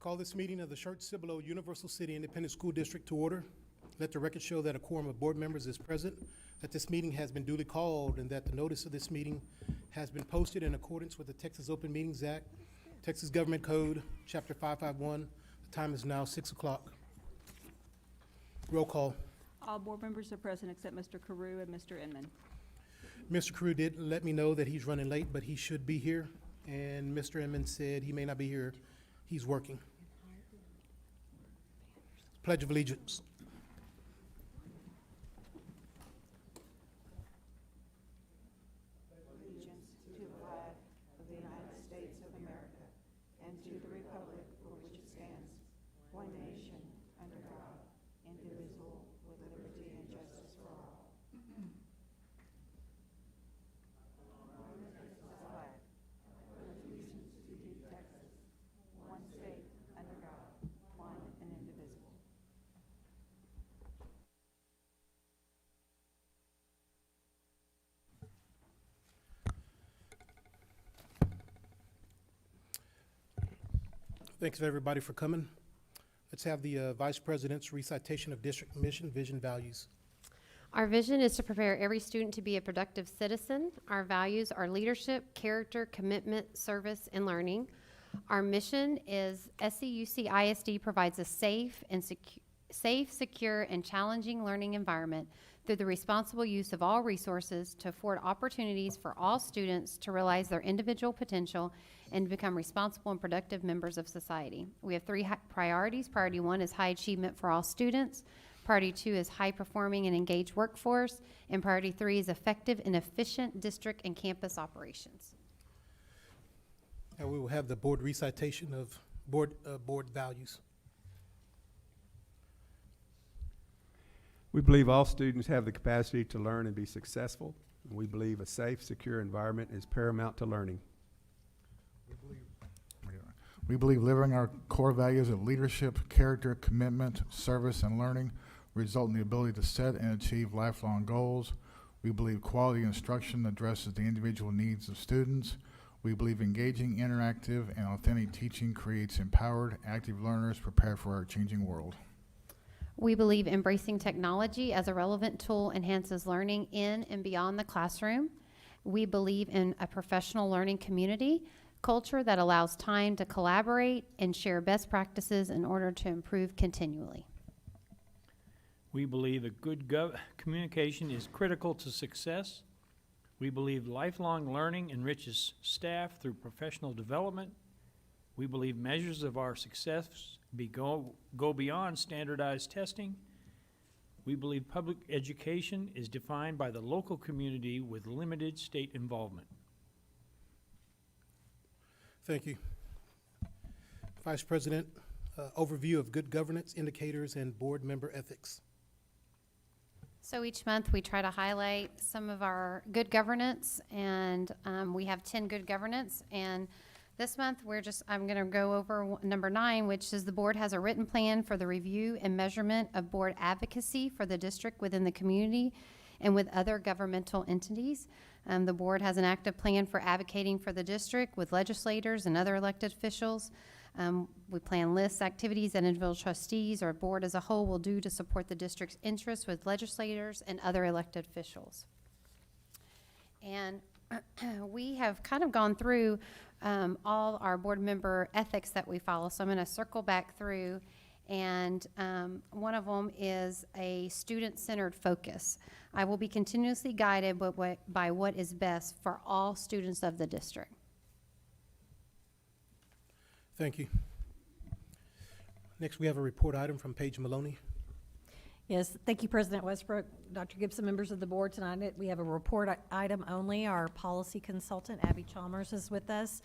Call this meeting of the Schertz-Cibolo-Universal City Independent School District to order. Let the record show that a quorum of board members is present, that this meeting has been duly called, and that the notice of this meeting has been posted in accordance with the Texas Open Meetings Act, Texas Government Code, Chapter 551. The time is now 6 o'clock. Roll call. All board members are present except Mr. Carew and Mr. Inman. Mr. Carew did let me know that he's running late, but he should be here. And Mr. Inman said he may not be here. He's working. Pledge of Allegiance. Allegiance to the flag of the United States of America and to the republic for which it stands, one nation, under God, indivisible, with liberty and justice for all. Flag. Allegiance to Texas, one state, under God, one and indivisible. Thanks everybody for coming. Let's have the Vice President's recitation of district mission, vision, values. Our vision is to prepare every student to be a productive citizen. Our values are leadership, character, commitment, service, and learning. Our mission is SCUCISD provides a safe, secure, and challenging learning environment through the responsible use of all resources to afford opportunities for all students to realize their individual potential and become responsible and productive members of society. We have three priorities. Priority 1 is high achievement for all students. Priority 2 is high performing and engaged workforce. And priority 3 is effective and efficient district and campus operations. And we will have the board recitation of board values. We believe all students have the capacity to learn and be successful. We believe a safe, secure environment is paramount to learning. We believe living our core values of leadership, character, commitment, service, and learning result in the ability to set and achieve lifelong goals. We believe quality instruction addresses the individual needs of students. We believe engaging, interactive, and authentic teaching creates empowered, active learners prepared for our changing world. We believe embracing technology as a relevant tool enhances learning in and beyond the classroom. We believe in a professional learning community culture that allows time to collaborate and share best practices in order to improve continually. We believe a good communication is critical to success. We believe lifelong learning enriches staff through professional development. We believe measures of our success go beyond standardized testing. We believe public education is defined by the local community with limited state involvement. Thank you. Vice President, overview of good governance indicators and board member ethics. So each month we try to highlight some of our good governance, and we have 10 good governance. And this month I'm going to go over number 9, which is the board has a written plan for the review and measurement of board advocacy for the district within the community and with other governmental entities. The board has an active plan for advocating for the district with legislators and other elected officials. We plan lists, activities that individual trustees or board as a whole will do to support the district's interests with legislators and other elected officials. And we have kind of gone through all our board member ethics that we follow. So I'm going to circle back through, and one of them is a student-centered focus. I will be continuously guided by what is best for all students of the district. Thank you. Next, we have a report item from Paige Maloney. Yes, thank you, President Westbrook. Dr. Gibson, members of the board, tonight we have a report item only. Our policy consultant, Abby Chalmers, is with us.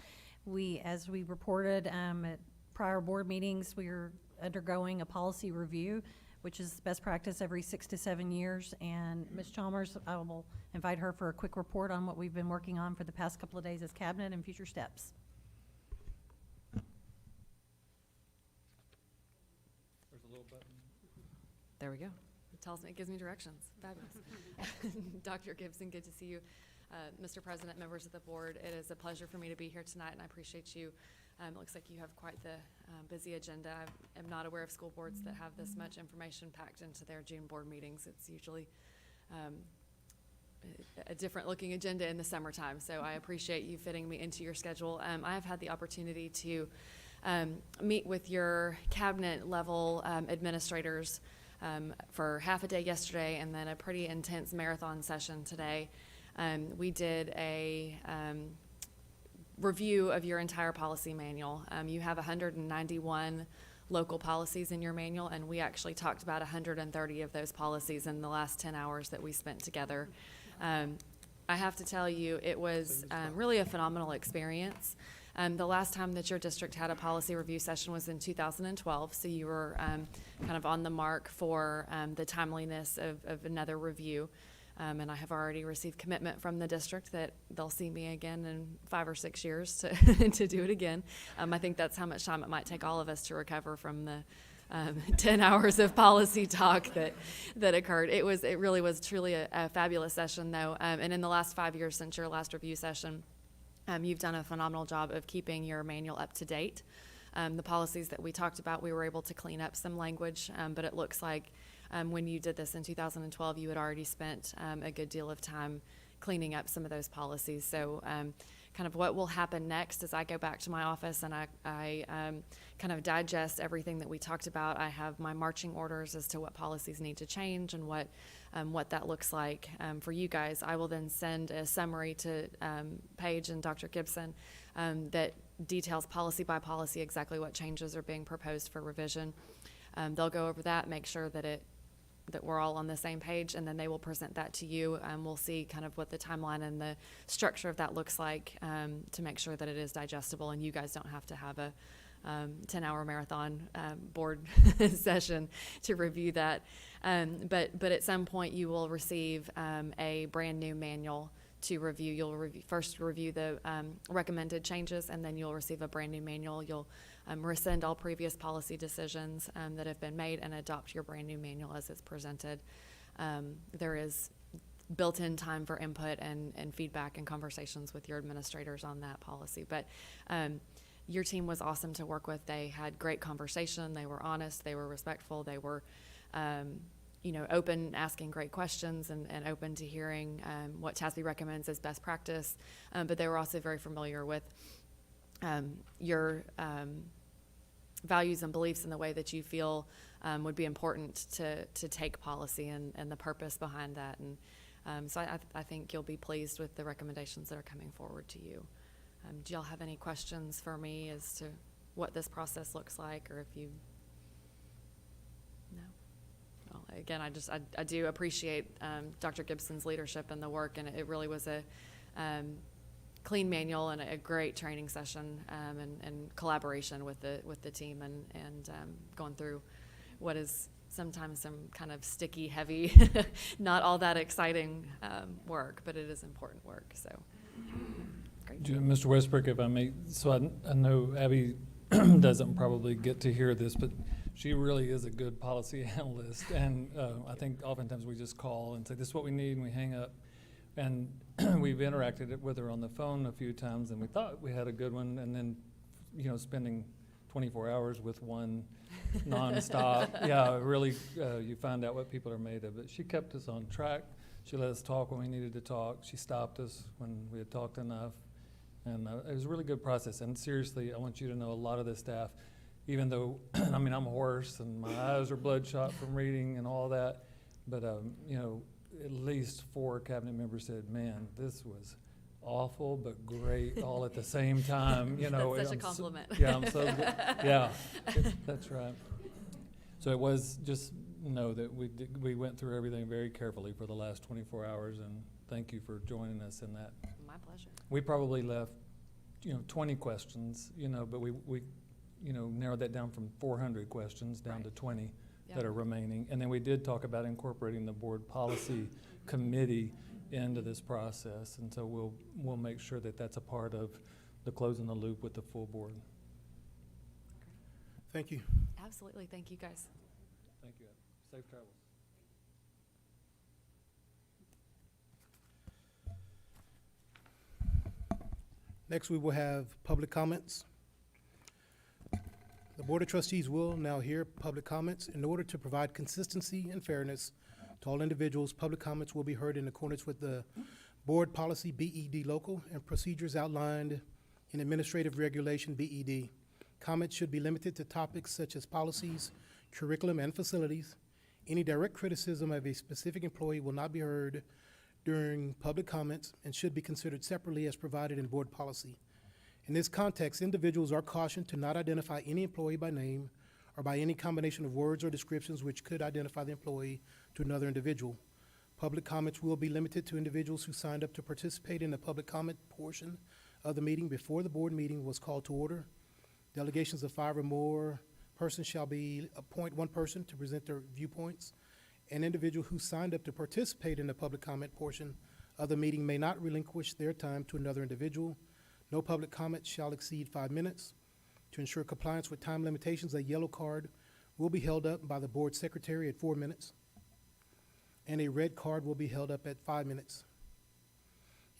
As we reported at prior board meetings, we are undergoing a policy review, which is best practice every 6 to 7 years. And Ms. Chalmers, I will invite her for a quick report on what we've been working on for the past couple of days as cabinet and future steps. There's a little button. There we go. It tells me, it gives me directions. Fabulous. Dr. Gibson, good to see you. Mr. President, members of the board, it is a pleasure for me to be here tonight, and I appreciate you. It looks like you have quite the busy agenda. I am not aware of school boards that have this much information packed into their June board meetings. It's usually a different looking agenda in the summertime, so I appreciate you fitting me into your schedule. I have had the opportunity to meet with your cabinet level administrators for half a day yesterday and then a pretty intense marathon session today. We did a review of your entire policy manual. You have 191 local policies in your manual, and we actually talked about 130 of those policies in the last 10 hours that we spent together. I have to tell you, it was really a phenomenal experience. The last time that your district had a policy review session was in 2012, so you were kind of on the mark for the timeliness of another review. And I have already received commitment from the district that they'll see me again in 5 or 6 years to, to do it again. I think that's how much time it might take all of us to recover from the 10 hours of policy talk that occurred. It really was truly a fabulous session, though. And in the last 5 years since your last review session, you've done a phenomenal job of keeping your manual up to date. The policies that we talked about, we were able to clean up some language, but it looks like when you did this in 2012, you had already spent a good deal of time cleaning up some of those policies. So kind of what will happen next is I go back to my office and I kind of digest everything that we talked about. I have my marching orders as to what policies need to change and what that looks like for you guys. I will then send a summary to Paige and Dr. Gibson that details policy by policy exactly what changes are being proposed for revision. They'll go over that, make sure that we're all on the same page, and then they will present that to you. We'll see kind of what the timeline and the structure of that looks like to make sure that it is digestible and you guys don't have to have a 10-hour marathon board session to review that. But at some point you will receive a brand new manual to review. You'll first review the recommended changes, and then you'll receive a brand new manual. You'll rescind all previous policy decisions that have been made and adopt your brand new manual as it's presented. There is built-in time for input and feedback and conversations with your administrators on that policy. But your team was awesome to work with. They had great conversation. They were honest. They were respectful. They were open, asking great questions and open to hearing what TASB recommends as best practice. But they were also very familiar with your values and beliefs in the way that you feel would be important to take policy and the purpose behind that. And so I think you'll be pleased with the recommendations that are coming forward to you. Do y'all have any questions for me as to what this process looks like, or if you... No? Well, again, I do appreciate Dr. Gibson's leadership and the work, and it really was a clean manual and a great training session and collaboration with the team and going through what is sometimes some kind of sticky, heavy, not all that exciting work, but it is important work. So, great. Mr. Westbrook, if I may, so I know Abby doesn't probably get to hear this, but she really is a good policy analyst, and I think oftentimes we just call and say, this is what we need, and we hang up. And we've interacted with her on the phone a few times, and we thought we had a good one, and then, spending 24 hours with one nonstop, yeah, really, you find out what people are made of. But she kept us on track. She let us talk when we needed to talk. She stopped us when we had talked enough. And it was a really good process. And seriously, I want you to know a lot of the staff, even though, I'm hoarse and my eyes are bloodshot from reading and all that, but, at least 4 cabinet members said, man, this was awful but great all at the same time. That's such a compliment. I'm so good. Yeah, that's right. So it was just know that we went through everything very carefully for the last 24 hours, and thank you for joining us in that. My pleasure. We probably left, 20 questions, but we narrowed that down from 400 questions down to 20 that are remaining. And then we did talk about incorporating the board policy committee into this process, and so we'll make sure that that's a part of the closing the loop with the full board. Thank you. Absolutely. Thank you, guys. Thank you. Safe travels. Next, we will have public comments. The Board of Trustees will now hear public comments. In order to provide consistency and fairness to all individuals, public comments will be heard in accordance with the Board Policy BED Local and procedures outlined in Administrative Regulation BED. Comments should be limited to topics such as policies, curriculum, and facilities. Any direct criticism of a specific employee will not be heard during public comments and should be considered separately as provided in board policy. In this context, individuals are cautioned to not identify any employee by name or by any combination of words or descriptions which could identify the employee to another individual. Public comments will be limited to individuals who signed up to participate in the public comment portion of the meeting before the board meeting was called to order. Delegations of 5 or more persons shall appoint one person to present their viewpoints. An individual who signed up to participate in the public comment portion of the meeting may not relinquish their time to another individual. No public comment shall exceed 5 minutes. To ensure compliance with time limitations, a yellow card will be held up by the board secretary at 4 minutes, and a red card will be held up at 5 minutes.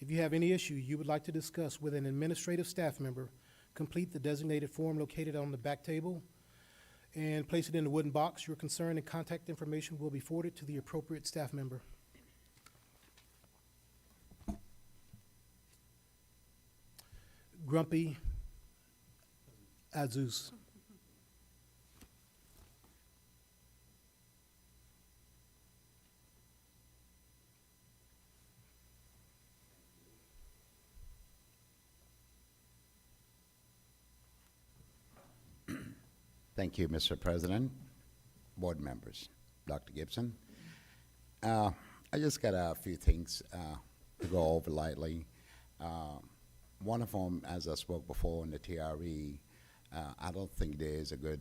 If you have any issue you would like to discuss with an administrative staff member, complete the designated form located on the back table and place it in the wooden box. Your concern and contact information will be forwarded to the appropriate staff member. Grumpy Azus. Thank you, Mr. President, board members, Dr. Gibson. I just got a few things to go over lightly. One of them, as I spoke before in the TRE, I don't think there is a good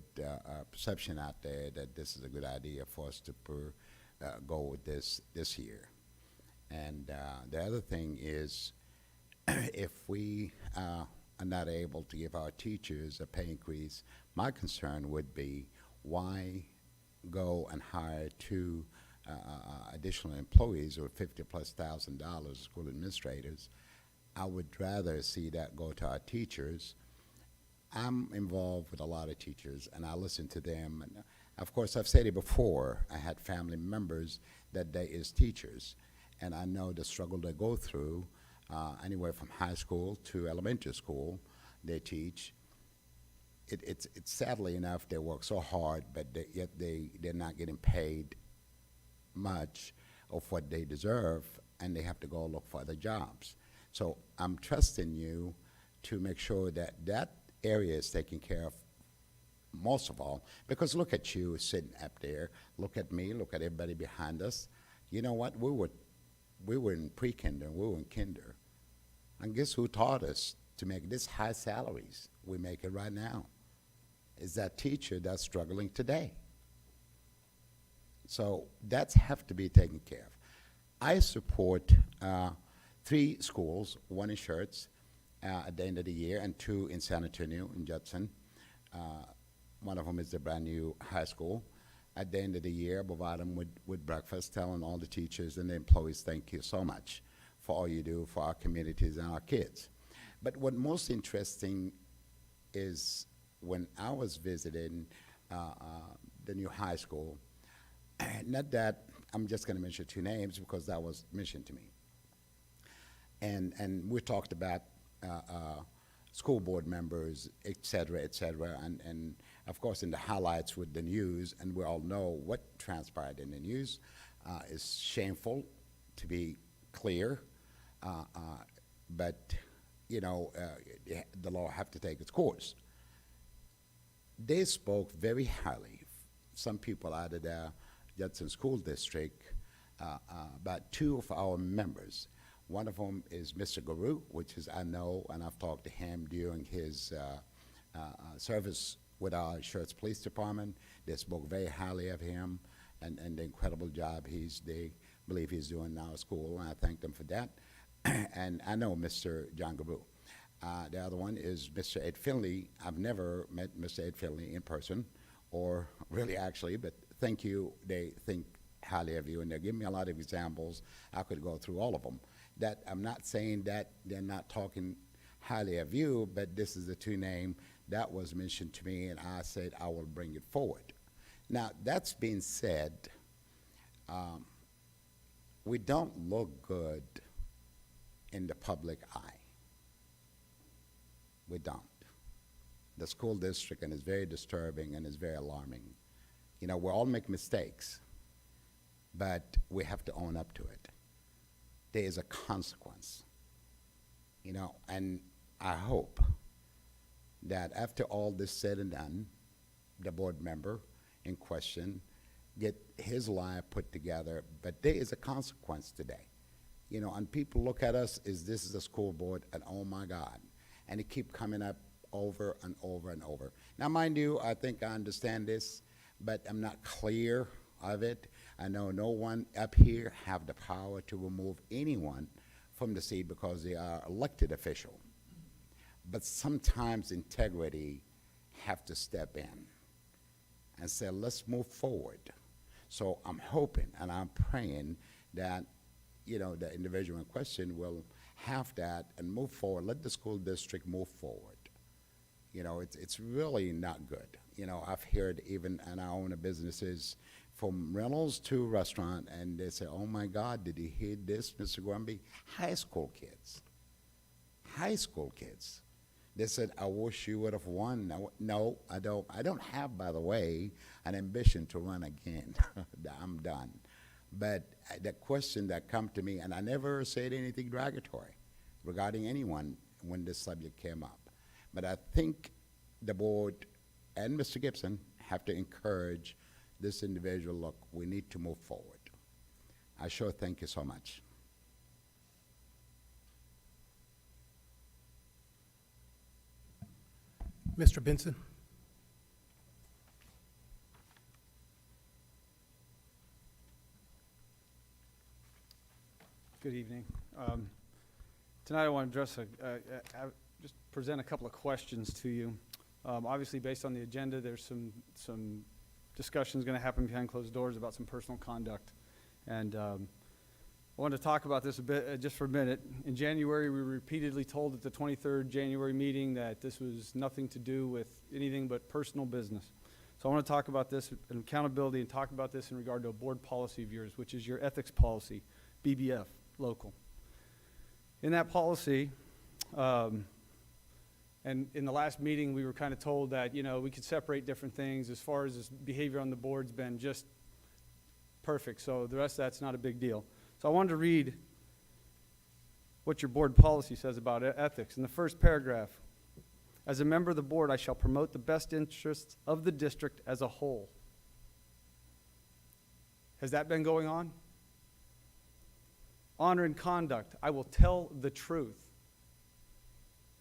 perception out there that this is a good idea for us to go with this year. And the other thing is, if we are not able to give our teachers a pay increase, my concern would be why go and hire 2 additional employees or $50,000+ school administrators. I would rather see that go to our teachers. I'm involved with a lot of teachers, and I listen to them. And of course, I've said it before, I had family members that they is teachers, and I know the struggle they go through, anywhere from high school to elementary school, they teach. It's sadly enough, they work so hard, but yet they're not getting paid much of what they deserve, and they have to go look for other jobs. So I'm trusting you to make sure that that area is taken care of most of all, because look at you sitting up there, look at me, look at everybody behind us. You know what? We were in pre-kinder, we were in kinder. And guess who taught us to make this high salaries we make it right now? Is that teacher that's struggling today. So that's have to be taken care of. I support 3 schools, 1 in Schertz at the end of the year, and 2 in San Antonio in Judson. One of them is the brand new high school. At the end of the year, I provide them with breakfast, telling all the teachers and the employees, thank you so much for all you do for our communities and our kids. But what most interesting is when I was visiting the new high school, not that I'm just going to mention 2 names because that was mentioned to me. And we talked about school board members, et cetera, and of course in the highlights with the news, and we all know what transpired in the news is shameful, to be clear, but you know, the law have to take its course. They spoke very highly, some people out of the Judson School District, about 2 of our members. One of them is Mr. Guru, which is I know, and I've talked to him during his service with our Schertz Police Department. They spoke very highly of him and the incredible job they believe he's doing in our school, and I thank them for that. And I know Mr. John Guru. The other one is Mr. Ed Finley. I've never met Mr. Ed Finley in person, or really actually, but thank you. They think highly of you, and they give me a lot of examples. I could go through all of them. That I'm not saying that they're not talking highly of you, but this is the two name that was mentioned to me, and I said I will bring it forward. Now, that's being said, we don't look good in the public eye. We don't. The school district, and it's very disturbing and it's very alarming. You know, we all make mistakes, but we have to own up to it. There is a consequence, you know, and I hope that after all this said and done, the board member in question get his life put together, but there is a consequence today. You know, and people look at us as this is a school board, and oh my God, and it keep coming up over and over and over. Now, mind you, I think I understand this, but I'm not clear of it. I know no one up here have the power to remove anyone from the seat because they are elected official. But sometimes integrity have to step in and say, let's move forward. So I'm hoping and I'm praying that, you know, the individual in question will have that and move forward. Let the school district move forward. You know, it's really not good. You know, I've heard even in our own businesses, from rentals to restaurant, and they say, oh my God, did you hear this, Mr. Grumby? High school kids. High school kids. They said, I wish you would have won. No, I don't. I don't have, by the way, an ambition to run again. I'm done. But the question that come to me, and I never said anything derogatory regarding anyone when this subject came up. But I think the board and Mr. Gibson have to encourage this individual, look, we need to move forward. I sure thank you so much. Mr. Benson? Good evening. Tonight I want to address just present a couple of questions to you. Obviously, based on the agenda, there's some discussions going to happen behind closed doors about some personal conduct. And I wanted to talk about this a bit, just for a minute. In January, we were repeatedly told at the 23rd January meeting that this was nothing to do with anything but personal business. So I want to talk about this and accountability and talk about this in regard to a board policy of yours, which is your ethics policy, BBF, local. In that policy, and in the last meeting, we were kind of told that, you know, we could separate different things as far as this behavior on the board's been just perfect. So the rest of that's not a big deal. So I wanted to read what your board policy says about ethics. In the first paragraph, as a member of the board, I shall promote the best interests of the district as a whole. Has that been going on? Honor and conduct, I will tell the truth.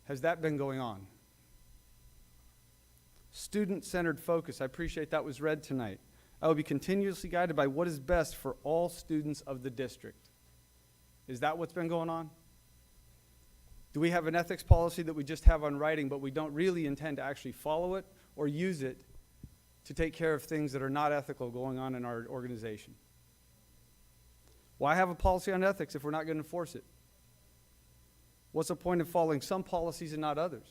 Has that been going on? Student-centered focus, I appreciate that was read tonight. I will be continuously guided by what is best for all students of the district. Is that what's been going on? Do we have an ethics policy that we just have on writing, but we don't really intend to actually follow it or use it to take care of things that are not ethical going on in our organization? Why have a policy on ethics if we're not going to enforce it? What's the point of following some policies and not others?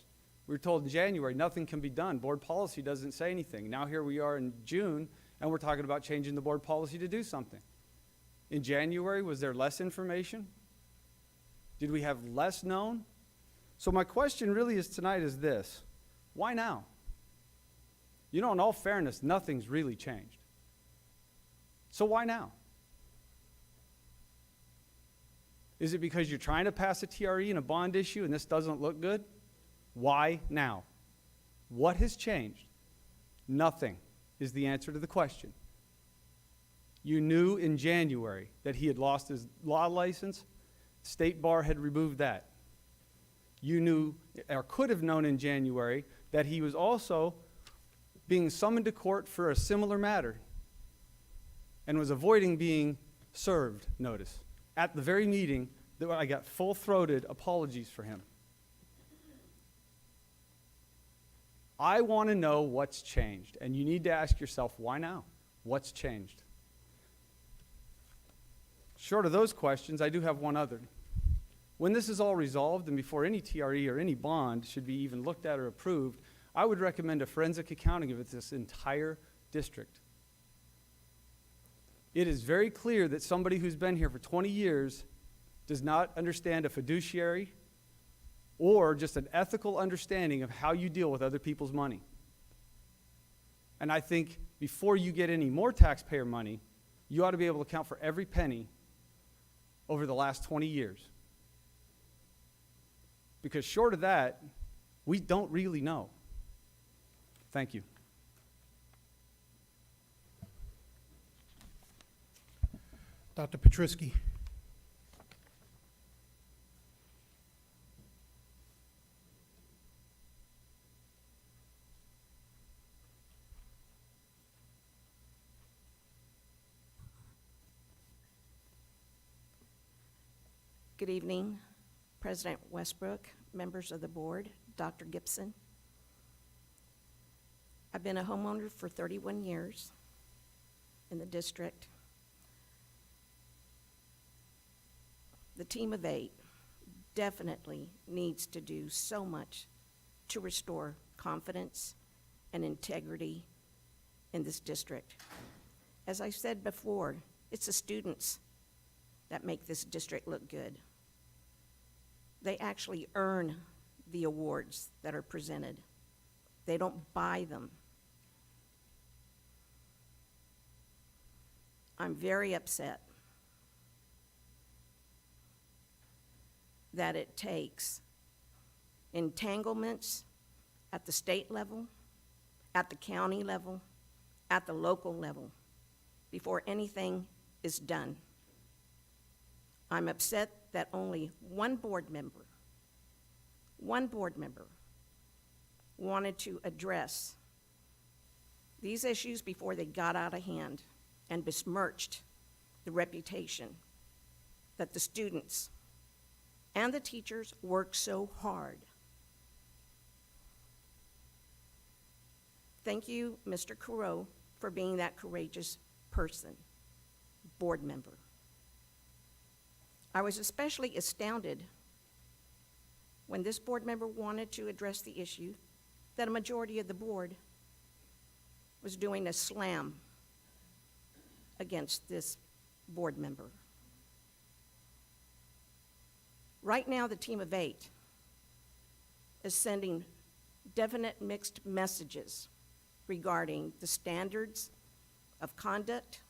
We were told in January nothing can be done. Board policy doesn't say anything. Now here we are in June, and we're talking about changing the board policy to do something. In January, was there less information? Did we have less known? So my question really is tonight is this: why now? You know, in all fairness, nothing's really changed. So why now? Is it because you're trying to pass a TRE and a bond issue and this doesn't look good? Why now? What has changed? Nothing is the answer to the question. You knew in January that he had lost his law license. State Bar had removed that. You knew, or could have known in January, that he was also being summoned to court for a similar matter and was avoiding being served notice at the very meeting that I got full-throated apologies for him. I want to know what's changed, and you need to ask yourself, why now? What's changed? Short of those questions, I do have one other. When this is all resolved and before any TRE or any bond should be even looked at or approved, I would recommend a forensic accounting of this entire district. It is very clear that somebody who's been here for 20 years does not understand a fiduciary or just an ethical understanding of how you deal with other people's money. And I think before you get any more taxpayer money, you ought to be able to account for every penny over the last 20 years. Because short of that, we don't really know. Thank you. Dr. Petrisky. Good evening, President Westbrook, members of the board, Dr. Gibson. I've been a homeowner for 31 years in the district. The team of 8 definitely needs to do so much to restore confidence and integrity in this district. As I said before, it's the students that make this district look good. They actually earn the awards that are presented. They don't buy them. I'm very upset that it takes entanglements at the state level, at the county level, at the local level, before anything is done. I'm upset that only one board member wanted to address these issues before they got out of hand and besmirched the reputation that the students and the teachers work so hard. Thank you, Mr. Coreau, for being that courageous person, board member. I was especially astounded when this board member wanted to address the issue that a majority of the board was doing a slam against this board member. Right now, the team of 8 is sending definite mixed messages regarding the standards of conduct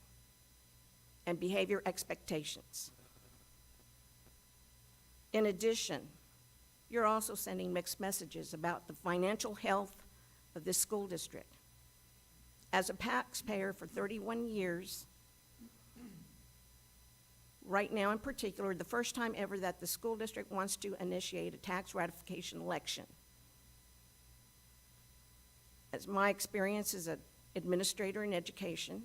and behavior expectations. In addition, you're also sending mixed messages about the financial health of this school district. As a taxpayer for 31 years, right now in particular, the first time ever that the school district wants to initiate a tax ratification election. As my experience as an administrator in education,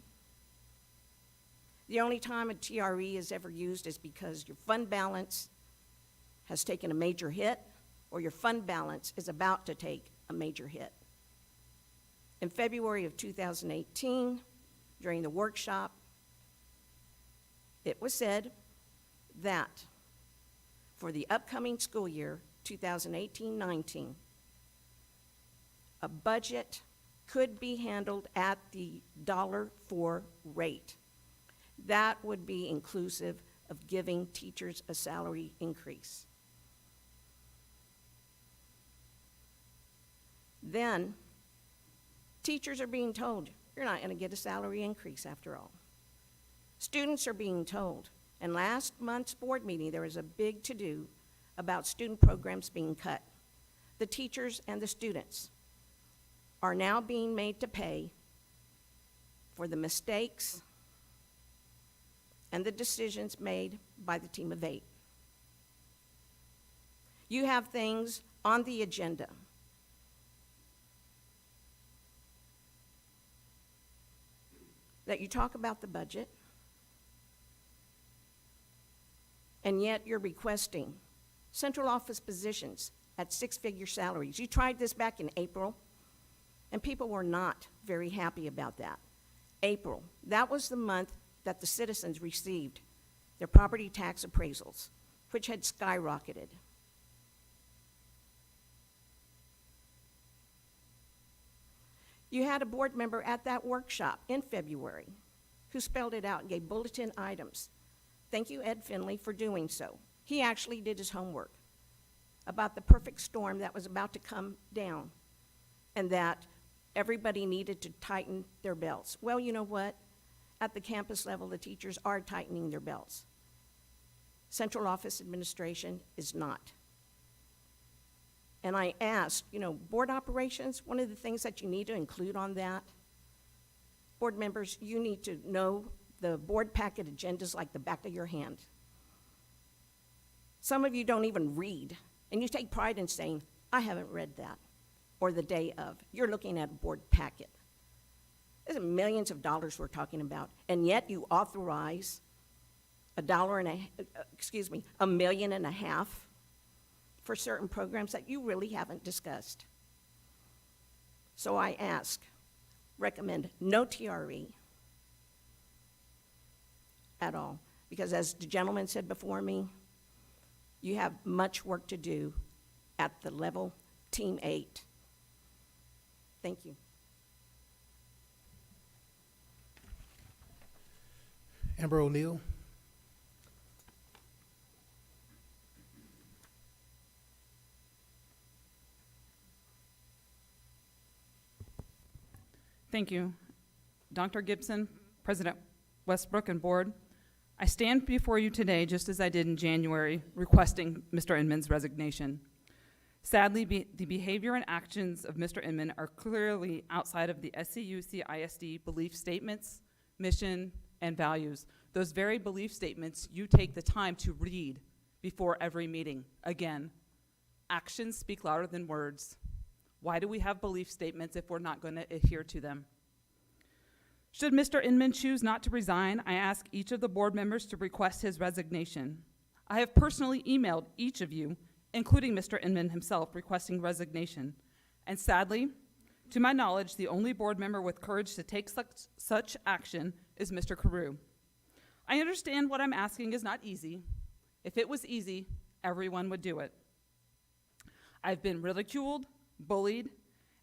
the only time a TRE is ever used is because your fund balance has taken a major hit, or your fund balance is about to take a major hit. In February of 2018, during the workshop, it was said that for the upcoming school year, 2018-19, a budget could be handled at the $4 rate. That would be inclusive of giving teachers a salary increase. Then, teachers are being told, you're not going to get a salary increase after all. Students are being told, and last month's board meeting, there was a big to-do about student programs being cut. The teachers and the students are now being made to pay for the mistakes and the decisions made by the team of 8. You have things on the agenda that you talk about the budget, and yet you're requesting central office positions at 6-figure salaries. You tried this back in April, and people were not very happy about that. April, that was the month that the citizens received their property tax appraisals which had skyrocketed. You had a board member at that workshop in February who spelled it out and gave bulletin items. Thank you, Ed Finley, for doing so. He actually did his homework about the perfect storm that was about to come down and that everybody needed to tighten their belts. Well, you know what? At the campus level, the teachers are tightening their belts. Central office administration is not. And I asked, board operations, one of the things that you need to include on that, board members, you need to know the board packet agendas like the back of your hand. Some of you don't even read, and you take pride in saying, I haven't read that, or the day of. You're looking at a board packet. There's millions of dollars we're talking about, and yet you authorize $1.5 million for certain programs that you really haven't discussed. So I recommend no TRE at all, because as the gentleman said before me, you have much work to do at the level Team 8. Thank you. Amber O'Neill. Thank you. Dr. Gibson, President Westbrook, and Board, I stand before you today just as I did in January, requesting Mr. Inman's resignation. Sadly, the behavior and actions of Mr. Inman are clearly outside of the SCUCISD belief statements, mission, and values. Those very belief statements you take the time to read before every meeting. Again, actions speak louder than words. Why do we have belief statements if we're not going to adhere to them? Should Mr. Inman choose not to resign, I ask each of the board members to request his resignation. I have personally emailed each of you, including Mr. Inman himself, requesting resignation. And sadly, to my knowledge, the only board member with courage to take such action is Mr. Carew. I understand what I'm asking is not easy. If it was easy, everyone would do it. I've been ridiculed, bullied,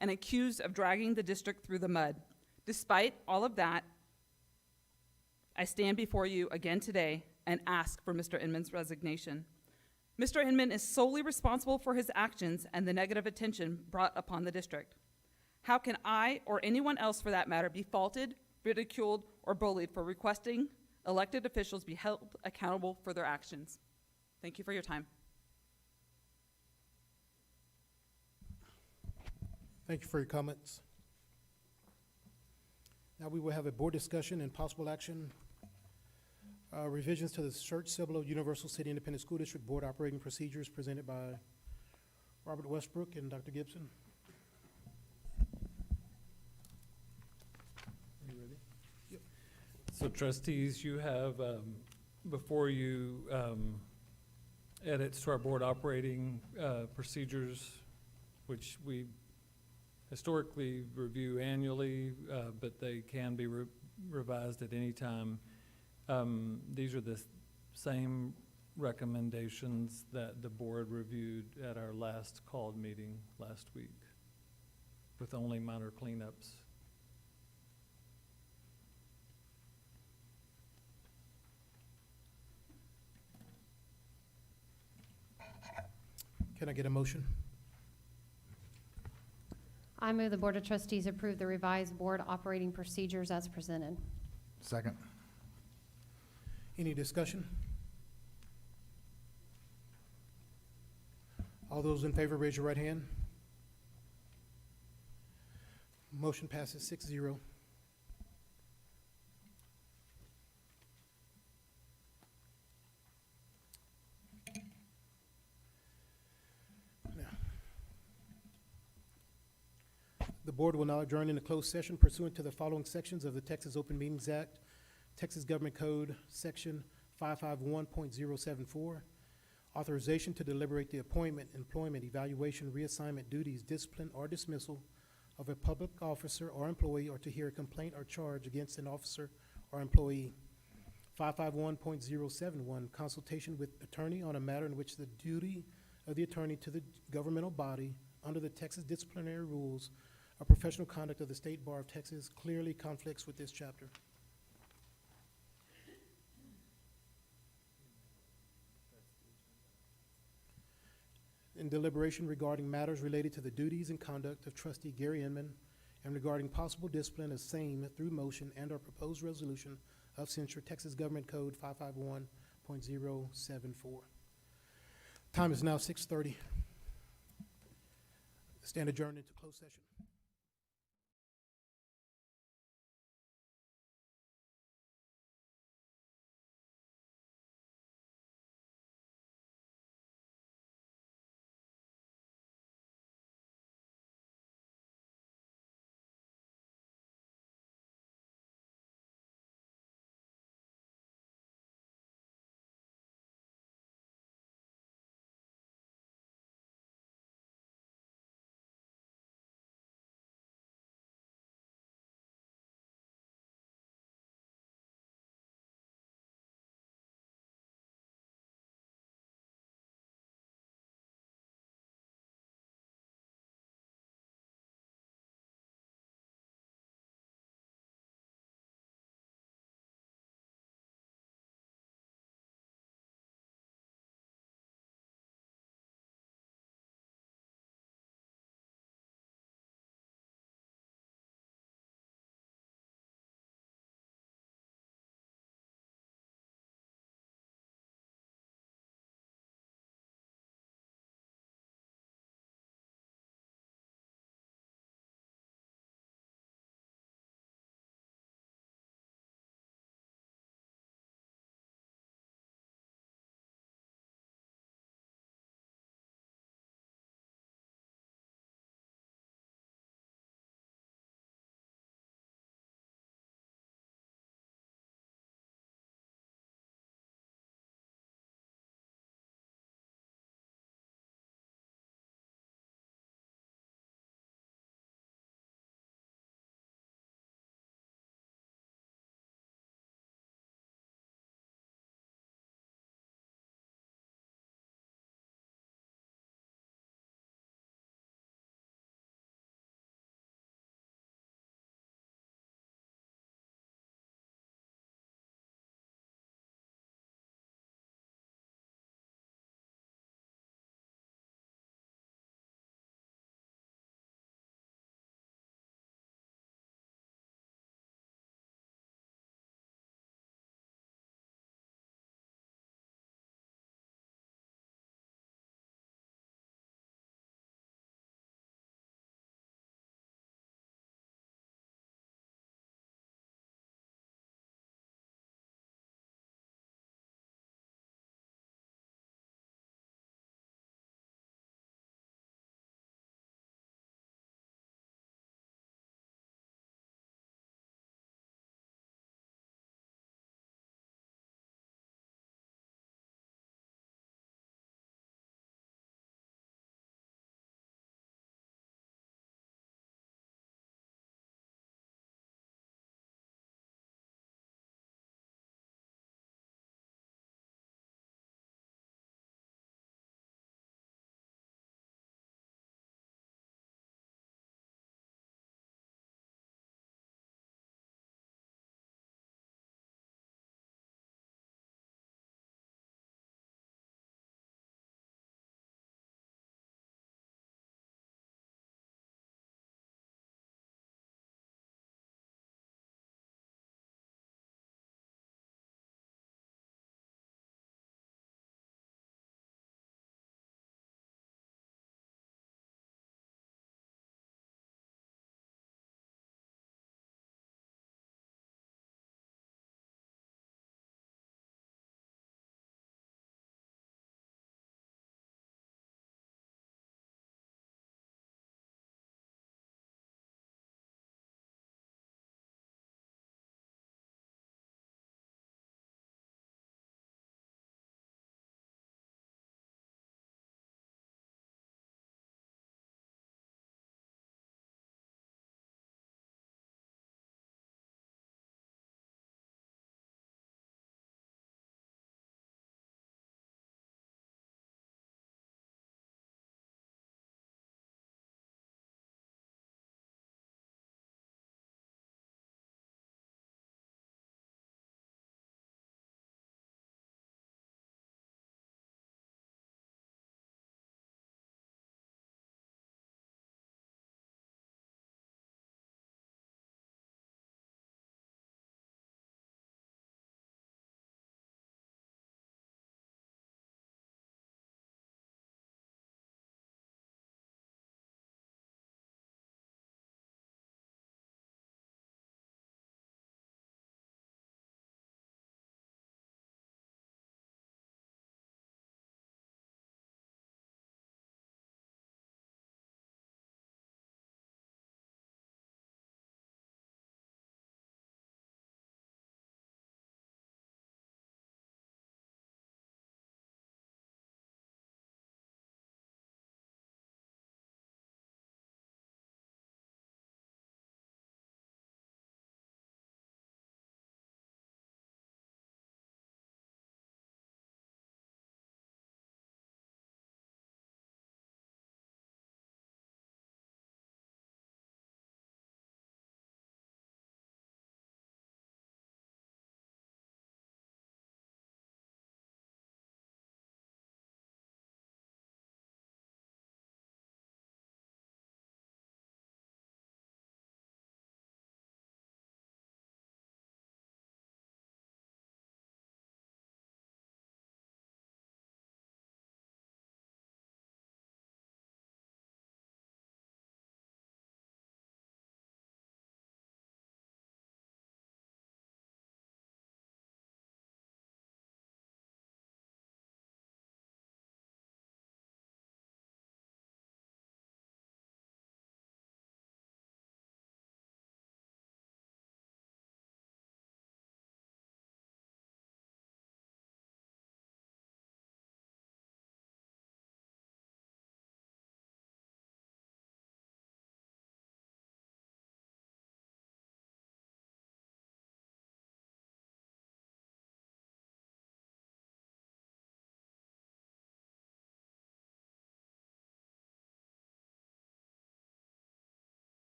and accused of dragging the district through the mud. Despite all of that, I stand before you again today and ask for Mr. Inman's resignation. Mr. Inman is solely responsible for his actions and the negative attention brought upon the district. How can I, or anyone else for that matter, be faulted, ridiculed, or bullied for requesting elected officials be held accountable for their actions? Thank you for your time. Thank you for your comments. Now we will have a board discussion and possible action. Revisions to the Schertz-Cibolo-Universal City Independent School District Board Operating Procedures presented by Robert Westbrook and Dr. Gibson. Are you ready? Yep. So trustees, you have before you edits to our board operating procedures, which we historically review annually, but they can be revised at any time. These are the same recommendations that the board reviewed at our last called meeting last week, with only minor cleanups. Can I get a motion? I move the Board of Trustees approve the revised board operating procedures as presented. Second. Any discussion? All those in favor, raise your right hand. Motion passes 6-0. The board will now adjourn into closed session pursuant to the following sections of the Texas Open Meetings Act, Texas Government Code, Section 551.074, authorization to deliberate the appointment, employment, evaluation, reassignment, duties, discipline, or dismissal of a public officer or employee, or to hear a complaint or charge against an officer or employee. 551.071, consultation with attorney on a matter in which the duty of the attorney to the governmental body under the Texas disciplinary rules of professional conduct of the State Bar of Texas clearly conflicts with this chapter. In deliberation regarding matters related to the duties and conduct of trustee Gary Inman and regarding possible discipline of same through motion and or proposed resolution of censure, Texas Government Code 551.074. Time is now 6:30. Stand adjourned into closed session.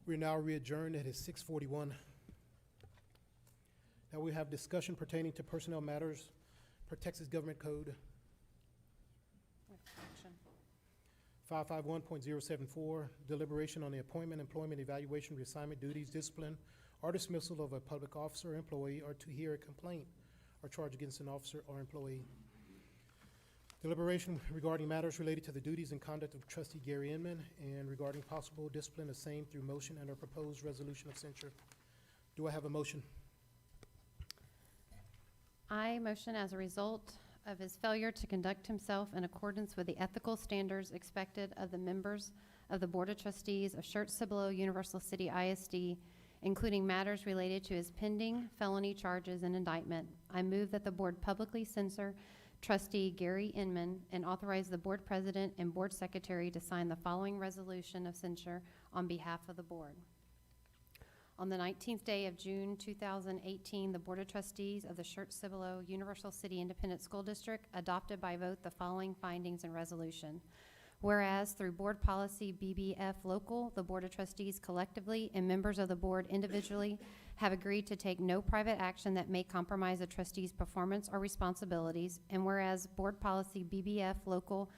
We're now re-adjourned. It is 6:41. Now we have discussion pertaining to personnel matters per Texas Government Code 551.074, deliberation on the appointment, employment, evaluation, reassignment, duties, discipline, or dismissal of a public officer or employee, or to hear a complaint or charge against an officer or employee. Deliberation regarding matters related to the duties and conduct of trustee Gary Inman and regarding possible discipline of same through motion and or proposed resolution of censure. Do I have a motion? I motion as a result of his failure to conduct himself in accordance with the ethical standards expected of the members of the Board of Trustees of Schertz-Cibolo-Universal City ISD, including matters related to his pending felony charges and indictment. I move that the board publicly censor trustee Gary Inman and authorize the board president and board secretary to sign the following resolution of censure on behalf of the board. On the 19th day of June 2018, the Board of Trustees of the Schertz-Cibolo-Universal City Independent School District adopted by vote the following findings and resolution. Whereas through Board Policy BBF Local, the Board of Trustees collectively and members of the board individually have agreed to take no private action that may compromise a trustee's performance or responsibilities. And whereas Board Policy BBF Local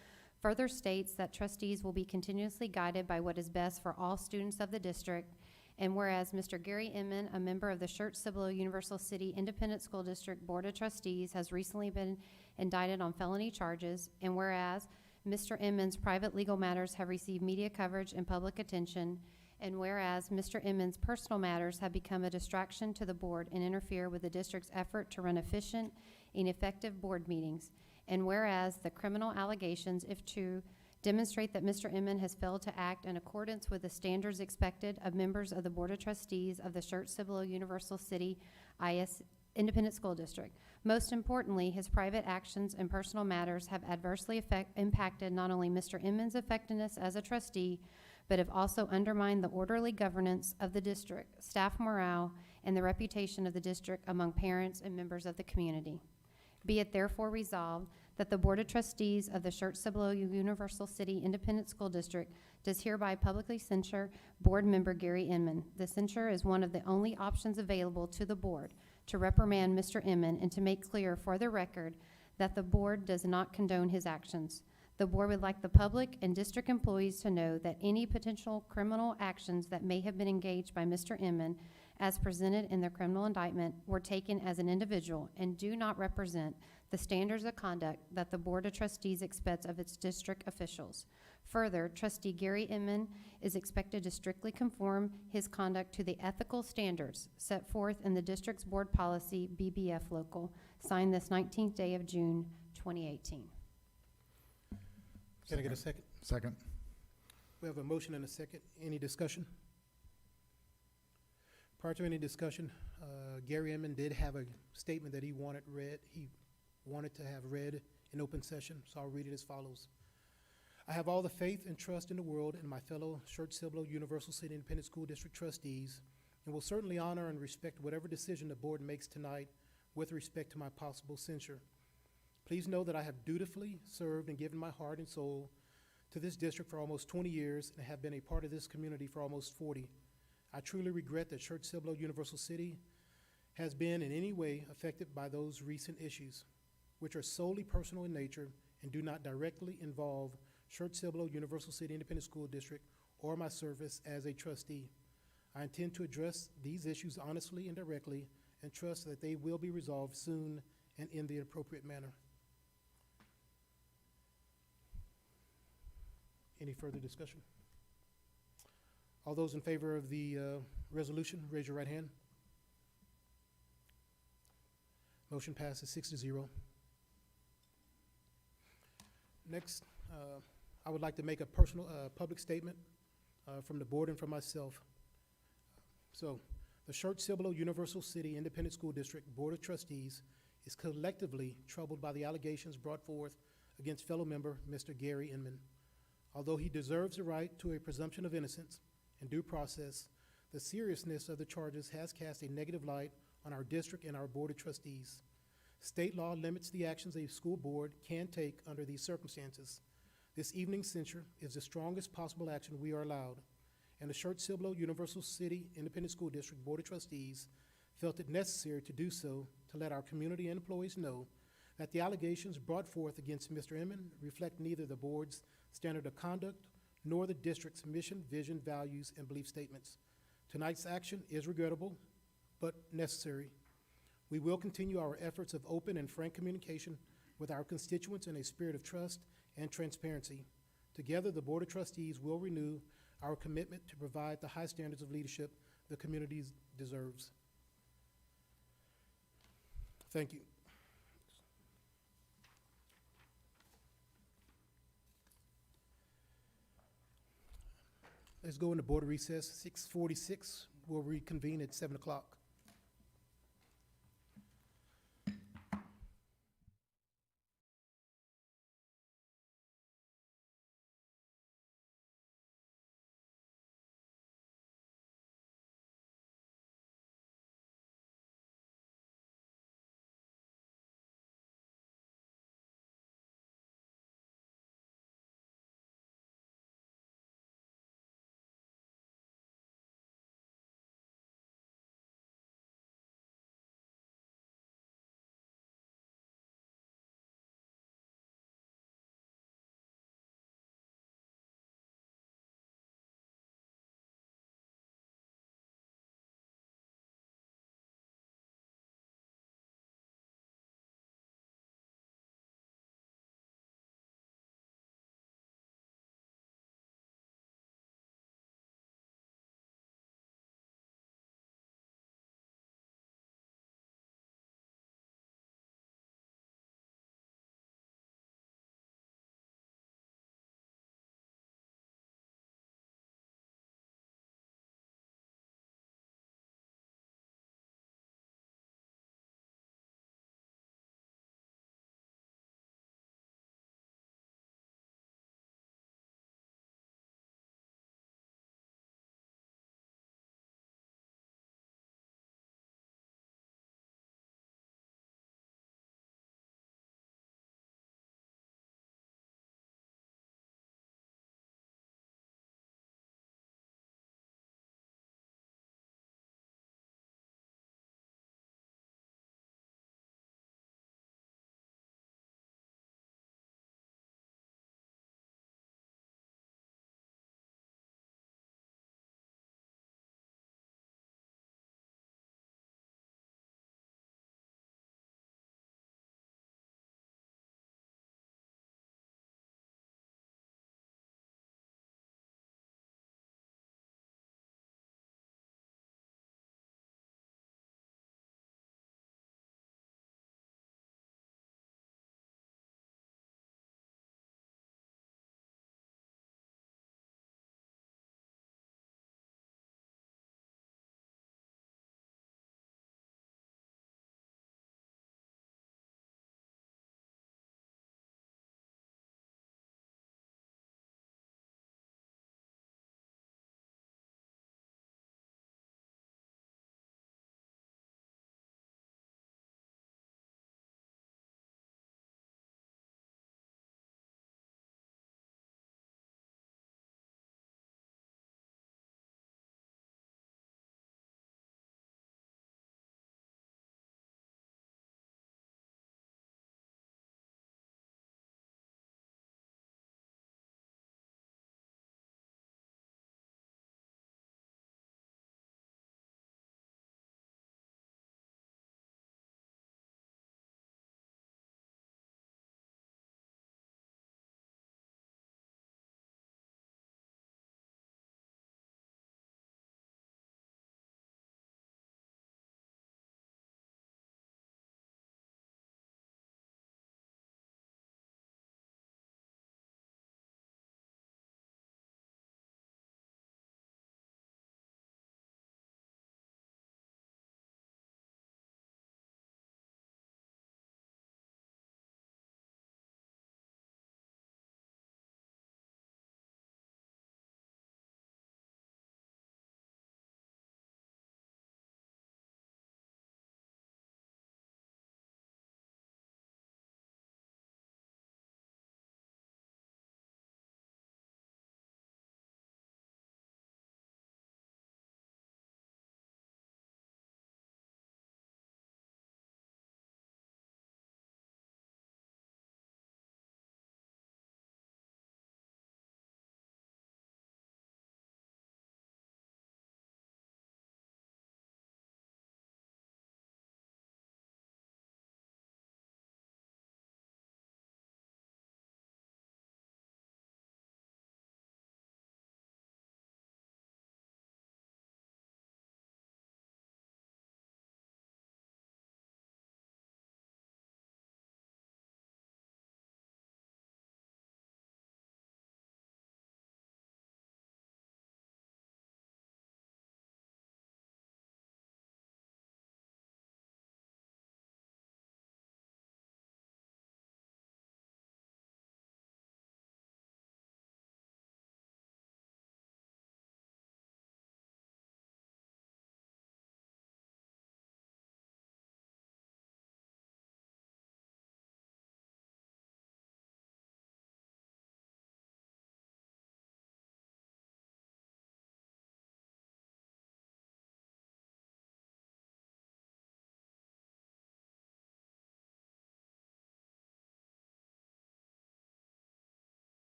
further states that trustees will be continuously guided by what is best for all students of the district. And whereas Mr. Gary Inman, a member of the Schertz-Cibolo-Universal City Independent School District Board of Trustees, has recently been indicted on felony charges. And whereas Mr. Inman's private legal matters have received media coverage and public attention. And whereas Mr. Inman's personal matters have become a distraction to the board and interfere with the district's effort to run efficient and effective board meetings. And whereas the criminal allegations, if true, demonstrate that Mr. Inman has failed to act in accordance with the standards expected of members of the Board of Trustees of the Schertz-Cibolo-Universal City Independent School District. Most importantly, his private actions and personal matters have adversely impacted not only Mr. Inman's effectiveness as a trustee, but have also undermined the orderly governance of the district, staff morale, and the reputation of the district among parents and members of the community. Be it therefore resolved that the Board of Trustees of the Schertz-Cibolo-Universal City Independent School District does hereby publicly censure Board Member Gary Inman. The censure is one of the only options available to the Board to reprimand Mr. Inman and to make clear for the record that the Board does not condone his actions. The Board would like the public and district employees to know that any potential criminal actions that may have been engaged by Mr. Inman as presented in the criminal indictment were taken as an individual and do not represent the standards of conduct that the Board of Trustees expects of its district officials. Further, trustee Gary Inman is expected to strictly conform his conduct to the ethical standards set forth in the district's board policy BBF Local, signed this 19th day of June 2018. Can I get a second? Second. We have a motion and a second. Any discussion? Prior to any discussion, Gary Inman did have a statement that he wanted to have read in open session, so I'll read it as follows. I have all the faith and trust in the world in my fellow Schertz-Cibolo-Universal City Independent School District trustees, and will certainly honor and respect whatever decision the board makes tonight with respect to my possible censure. Please know that I have dutifully served and given my heart and soul to this district for almost 20 years and have been a part of this community for almost 40. I truly regret that Schertz-Cibolo-Universal City has been in any way affected by those recent issues, which are solely personal in nature and do not directly involve Schertz-Cibolo-Universal City Independent School District or my service as a trustee. I intend to address these issues honestly and directly and trust that they will be resolved soon and in the appropriate manner. Any further discussion? All those in favor of the resolution, raise your right hand. Motion passes 6-0. Next, I would like to make a personal, public statement from the board and from myself. So, the Schertz-Cibolo-Universal City Independent School District Board of Trustees is collectively troubled by the allegations brought forth against fellow member Mr. Gary Inman. Although he deserves the right to a presumption of innocence and due process, the seriousness of the charges has cast a negative light on our district and our Board of Trustees. State law limits the actions a school board can take under these circumstances. This evening's censure is the strongest possible action we are allowed, and the Schertz-Cibolo-Universal City Independent School District Board of Trustees felt it necessary to do so to let our community and employees know that the allegations brought forth against Mr. Inman reflect neither the board's standard of conduct nor the district's mission, vision, values, and belief statements. Tonight's action is regrettable, but necessary. We will continue our efforts of open and frank communication with our constituents in a spirit of trust and transparency. Together, the Board of Trustees will renew our commitment to provide the high standards of leadership the community deserves. Thank you. Let's go into board recess, 6:46. We'll reconvene at 7 o'clock.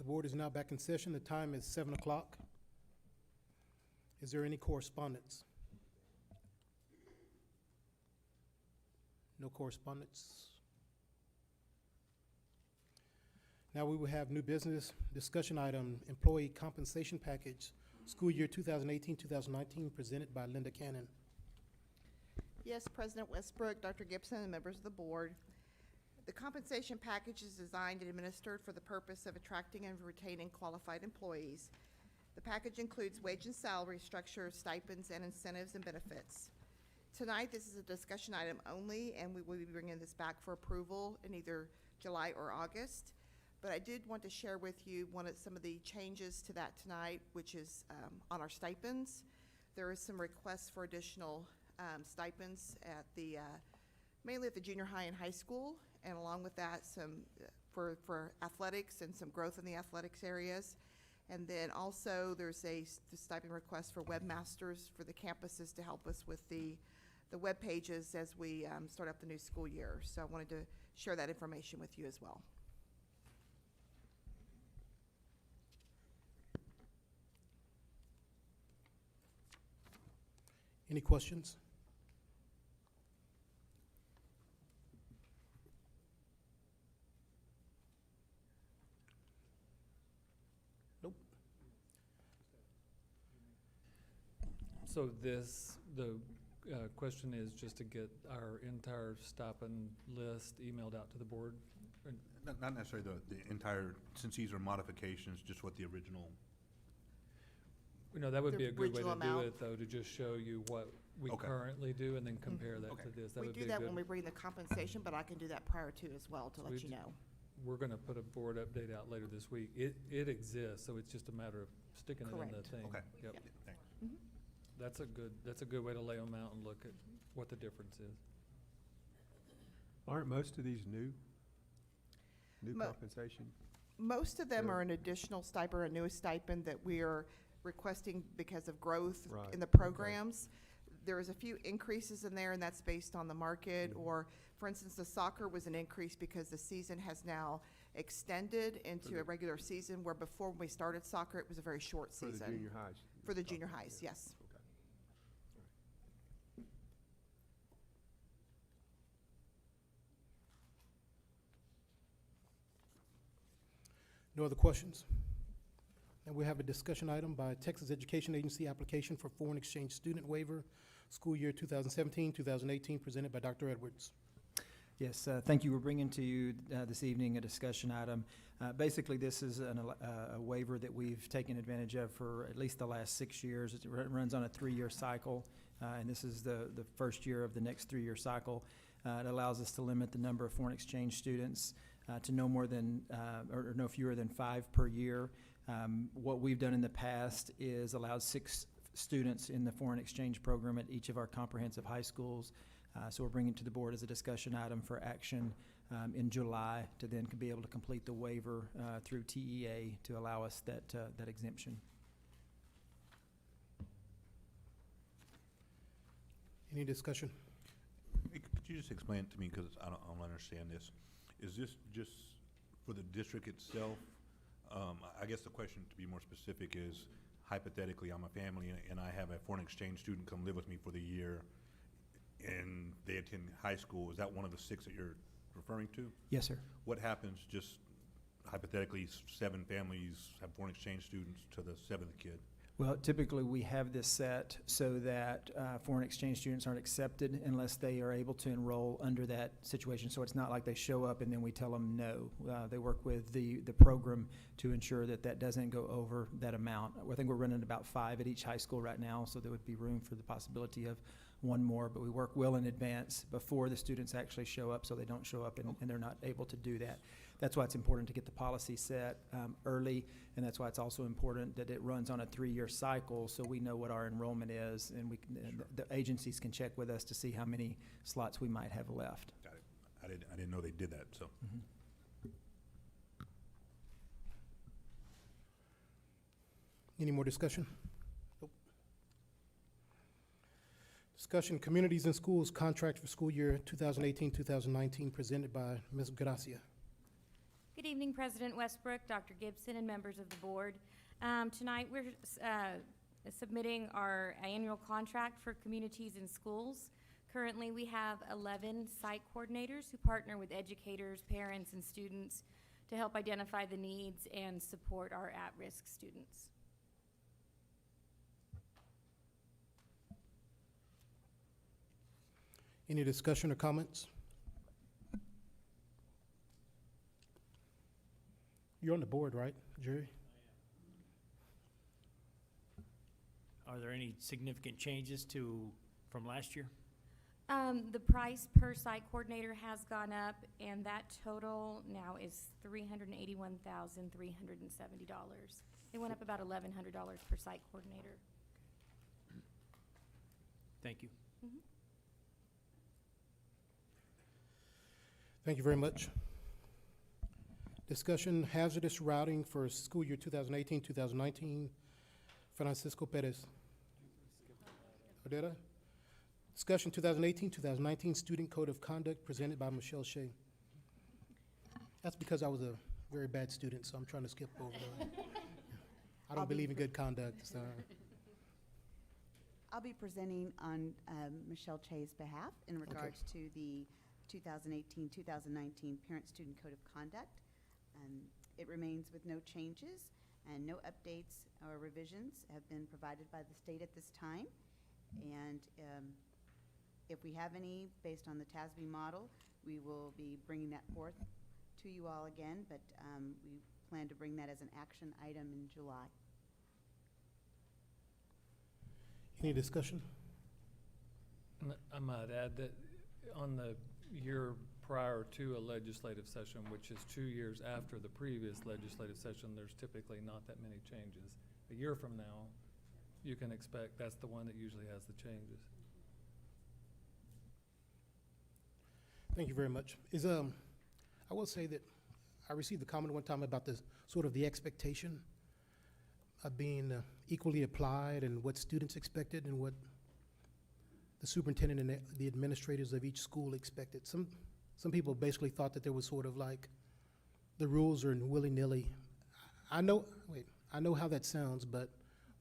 The board is now back in session. The time is 7 o'clock. Is there any correspondence? No correspondence. Now we will have new business discussion item, employee compensation package, school year 2018-2019, presented by Linda Cannon. Yes, President Westbrook, Dr. Gibson, and members of the board. The compensation package is designed and administered for the purpose of attracting and retaining qualified employees. The package includes wage and salary structures, stipends, and incentives and benefits. Tonight, this is a discussion item only, and we will be bringing this back for approval in either July or August. But I did want to share with you some of the changes to that tonight, which is on our stipends. There is some requests for additional stipends at the mainly at the junior high and high school, and along with that, some for athletics and some growth in the athletics areas. And then also, there's the stipend request for webmasters for the campuses to help us with the web pages as we start up the new school year. So I wanted to share that information with you as well. Any questions? Nope. So the question is just to get our entire stipend list emailed out to the board? Or- Not necessarily the entire, since these are modifications, just what the original. You know, that would The be a good way to original do amount. it, though, to just show you what we Okay. currently do and then compare that Okay. to this. That We would do be that good. when we bring the compensation, but I can do that prior to as well to So let we you ju- know. We're gonna put a board update out later this week. It exists, so it's just a matter of sticking it in the Correct. thing. Okay. Yep. Yep. Thanks. That's a good way to lay them out and look at what the difference is. Aren't most of these new? New Mo- compensation? Most of them Sure. are an additional stipend or a newest stipend that we are requesting because of growth Right, in the okay. programs. There is a few increases in there, and that's based on the market, Mm-hmm. or, for instance, the soccer was an increase because the season has now extended into a regular season, where before when we started soccer, it was a very short For season. the junior highs? For the junior highs, yes. Okay. No other questions? And we have a discussion item by Texas Education Agency application for foreign exchange student waiver, school year 2017-2018, presented by Dr. Edwards. Yes, thank you. We're bringing to you this evening a discussion item. Basically, this is a waiver that we've taken advantage of for at least the last 6 years. It runs on a 3-year cycle, and this is the first year of the next 3-year cycle. It allows us to limit the number of foreign exchange students to no more than, or no fewer than 5 per year. What we've done in the past is allowed 6 students in the foreign exchange program at each of our comprehensive high schools. So we're bringing it to the board as a discussion item for action in July to then be able to complete the waiver through TEA to allow us that exemption. Any discussion? Hey, could you just explain it to me, because I don't understand this? Is this just for the district itself? I guess the question, to be more specific, is hypothetically, I'm a family and I have a foreign exchange student come live with me for the year, and they attend high school. Is that one of the 6 that you're referring to? Yes, sir. What happens, just hypothetically, 7 families have foreign exchange students to the 7th kid? Well, typically, we have this set so that foreign exchange students aren't accepted unless they are able to enroll under that situation. So it's not like they show up and then we tell them no. They work with the program to ensure that that doesn't go over that amount. I think we're running about 5 at each high school right now, so there would be room for the possibility of one more. But we work well in advance before the students actually show up, so they don't show up and they're not able to do that. That's why it's important to get the policy set early, and that's why it's also important that it runs on a 3-year cycle, so we know what our enrollment is, and we can, Sure. the agencies can check with us to see how many slots we might have left. Got it. I didn't know they did that, so. Any more discussion? Nope. Discussion, Communities in Schools contract for school year 2018-2019, presented by Ms. Gracia. Good evening, President Westbrook, Dr. Gibson, and members of the board. Tonight, we're submitting our annual contract for communities and schools. Currently, we have 11 site coordinators who partner with educators, parents, and students to help identify the needs and support our at-risk students. Any discussion or comments? You're on the board, right, Jerry? Are there any significant changes from last year? The price per site coordinator has gone up, and that total now is $381,370. It went up about $1,100 per site coordinator. Thank you. Mhm. Thank you very much. Discussion hazardous routing for school year 2018-2019. Francisco Perez. Or did I? Discussion 2018-2019 Student Code of Conduct presented by Michelle Shea. That's because I was a very bad student, so I'm trying to skip over that. I don't believe in good conduct, so. I'll be presenting on Michelle Che's behalf in regards to the 2018-2019 Parent-Student Code of Conduct. It remains with no changes, and no updates or revisions have been provided by the state at this time. And if we have any based on the TASB model, we will be bringing that forth to you all again, but we plan to bring that as an action item in July. Any discussion? I might add that on the year prior to a legislative session, which is 2 years after the previous legislative session, there's typically not that many changes. A year from now, you can expect that's the one that usually has the changes. Thank you very much. I will say that I received a comment one time about the sort of the expectation of being equally applied and what students expected and what the superintendent and the administrators of each school expected. Some people basically thought that there was sort of like the rules are willy-nilly. I know how that sounds, but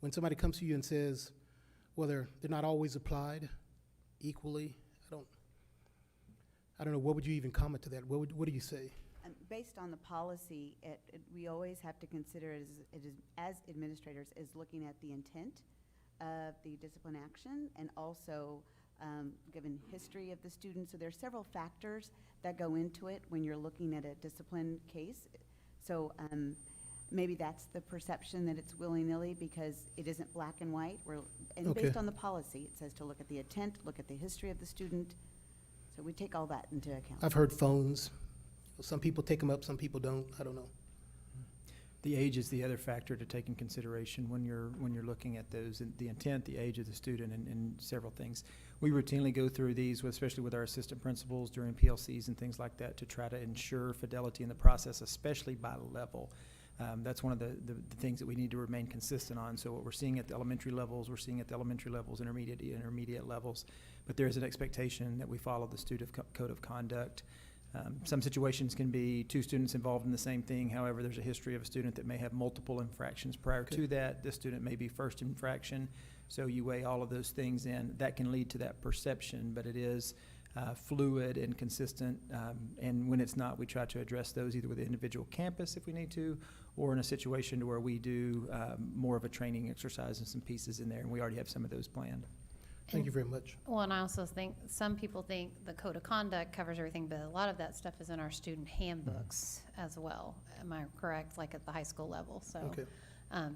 when somebody comes to you and says, well, they're not always applied equally, I don't know, what would you even comment to that? What do you say? Based on the policy, we always have to consider it as administrators is looking at the intent of the discipline action and also given history of the student. So there are several factors that go into it when you're looking at a discipline case. So maybe that's the perception that it's willy-nilly because it isn't black and white. Based on the policy, it says to look at the intent, look at the history of the student. So we take all that into account. I've heard phones. Some people take them up, some people don't. I don't know. The age is the other factor to take in consideration when you're looking at those, and the intent, the age of the student, and several things. We routinely go through these, especially with our assistant principals during PLCs and things like that, to try to ensure fidelity in the process, especially by level. That's one of the things that we need to remain consistent on. So what we're seeing at the elementary levels, intermediate levels, but there is an expectation that we follow the student code of conduct. Some situations can be two students involved in the same thing. However, there's a history of a student that may have multiple infractions prior to that. This student may be first infraction. So you weigh all of those things in. That can lead to that perception, but it is fluid and consistent. And when it's not, we try to address those either with the individual campus if we need to, or in a situation to where we do more of a training exercise and some pieces in there. And we already have some of those planned. Thank you very much. Well, and I also think some people think the code of conduct covers everything, but a lot of that stuff is in our student handbooks as well. Am I correct? Like at the high school level. So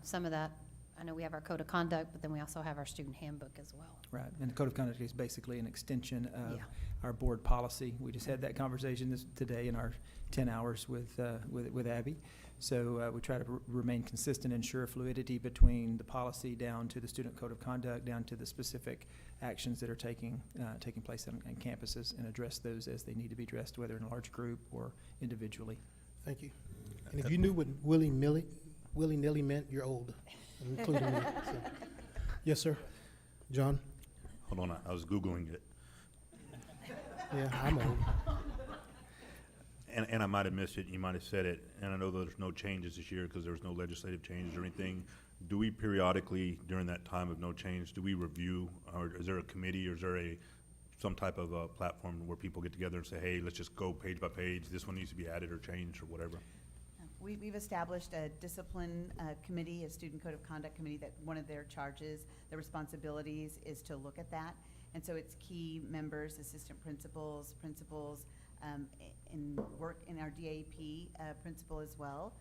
some of that, I know we have our code of conduct, but then we also have our student handbook as well. Right, and the code of conduct is basically an extension of our board policy. We just had that conversation today in our 10 hours with Abby. So we try to remain consistent, ensure fluidity between the policy down to the student code of conduct, down to the specific actions that are taking place on campuses, and address those as they need to be addressed, whether in a large group or individually. Thank you. And if you knew what willy-nilly meant, you're old, including me. So. Yes, sir. John? Hold on, I was Googling it. Yeah, I'm old. And I might have missed it, you might have said it, and I know there's no changes this year because there was no legislative changes or anything. Do we periodically, during that time of no change, do we review, or is there a committee, or is there some type of a platform where people get together and say, hey, let's just go page by page, this one needs to be added or changed or whatever? We've established a discipline committee, a student code of conduct committee, that one of their charges, their responsibilities is to look at that. And so it's key members, assistant principals, in work in our DAP principal as well,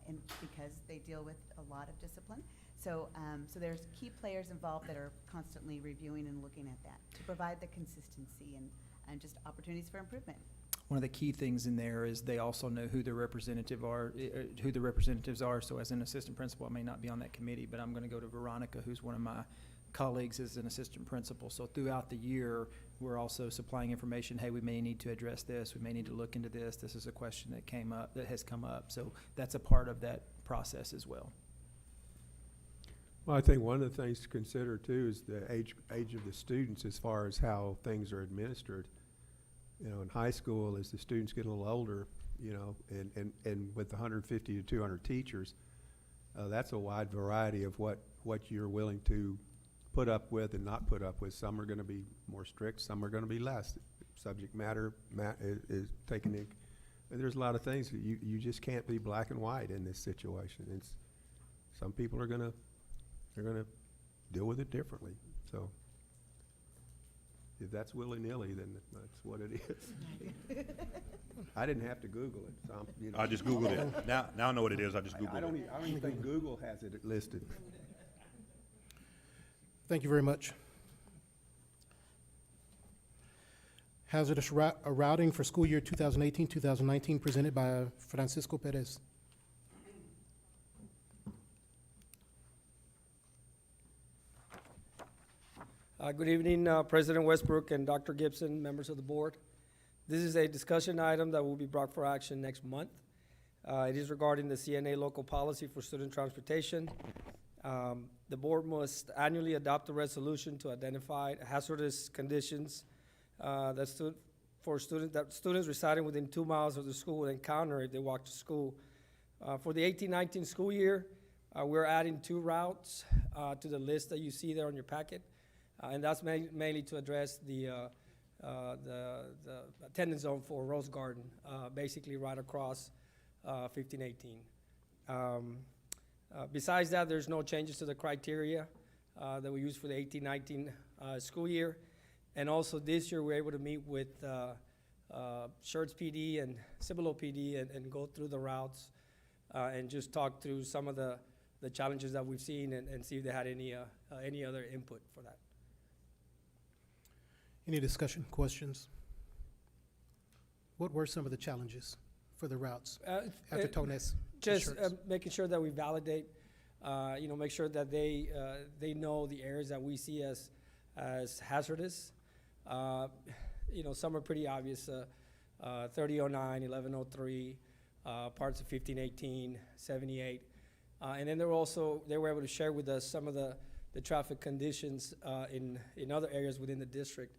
and because they deal with a lot of discipline. So, so there's key players involved that are constantly reviewing and looking at that to provide the consistency and just opportunities for improvement. One of the key things in there is they also know who the representatives are. So as an assistant principal, I may not be on that committee, but I'm going to go to Veronica, who's one of my colleagues as an assistant principal. So throughout the year, we're also supplying information. Hey, we may need to address this. We may need to look into this. This is a question that has come up. So that's a part of that process as well. Well, I think one of the things to consider too is the age of the students as far as how things are administered. You know, in high school, as the students get a little older, you know, and with 150 to 200 teachers, that's a wide variety of what you're willing to put up with and not put up with. Some are going to be more strict, some are going to be less. Subject matter is taken in. And there's a lot of things that you just can't be black and white in this situation. Some people are going to deal with it differently. So if that's willy-nilly, then that's what it is. I didn't have to Google it. So I just Googled it. Now I know what it is. I just Googled it. I don't even think Google has it listed. Thank you very much. Hazardous routing for school year 2018-2019, presented by Francisco Perez. Good evening, President Westbrook and Dr. Gibson, members of the board. This is a discussion item that will be brought for action next month. It is regarding the CNA local policy for student transportation. The board must annually adopt a resolution to identify hazardous conditions that students residing within 2 miles of the school will encounter if they walk to school. For the 18-19 school year, we're adding 2 routes to the list that you see there on your packet. And that's mainly to address the attendance zone for Rose Garden, basically right across 1518. Besides that, there's no changes to the criteria that we use for the 18-19 school year. And also this year, we're able to meet with Schertz PD and Cibolo PD and go through the routes and just talk through some of the challenges that we've seen and see if they had any other input for that. Any discussion, questions? What were some of the challenges for the routes after Tones? Just making sure that we validate, make sure that they know the areas that we see as hazardous. Some are pretty obvious, 3009, 1103, parts of 1518, 78. And then they were able to share with us some of the traffic conditions in other areas within the district.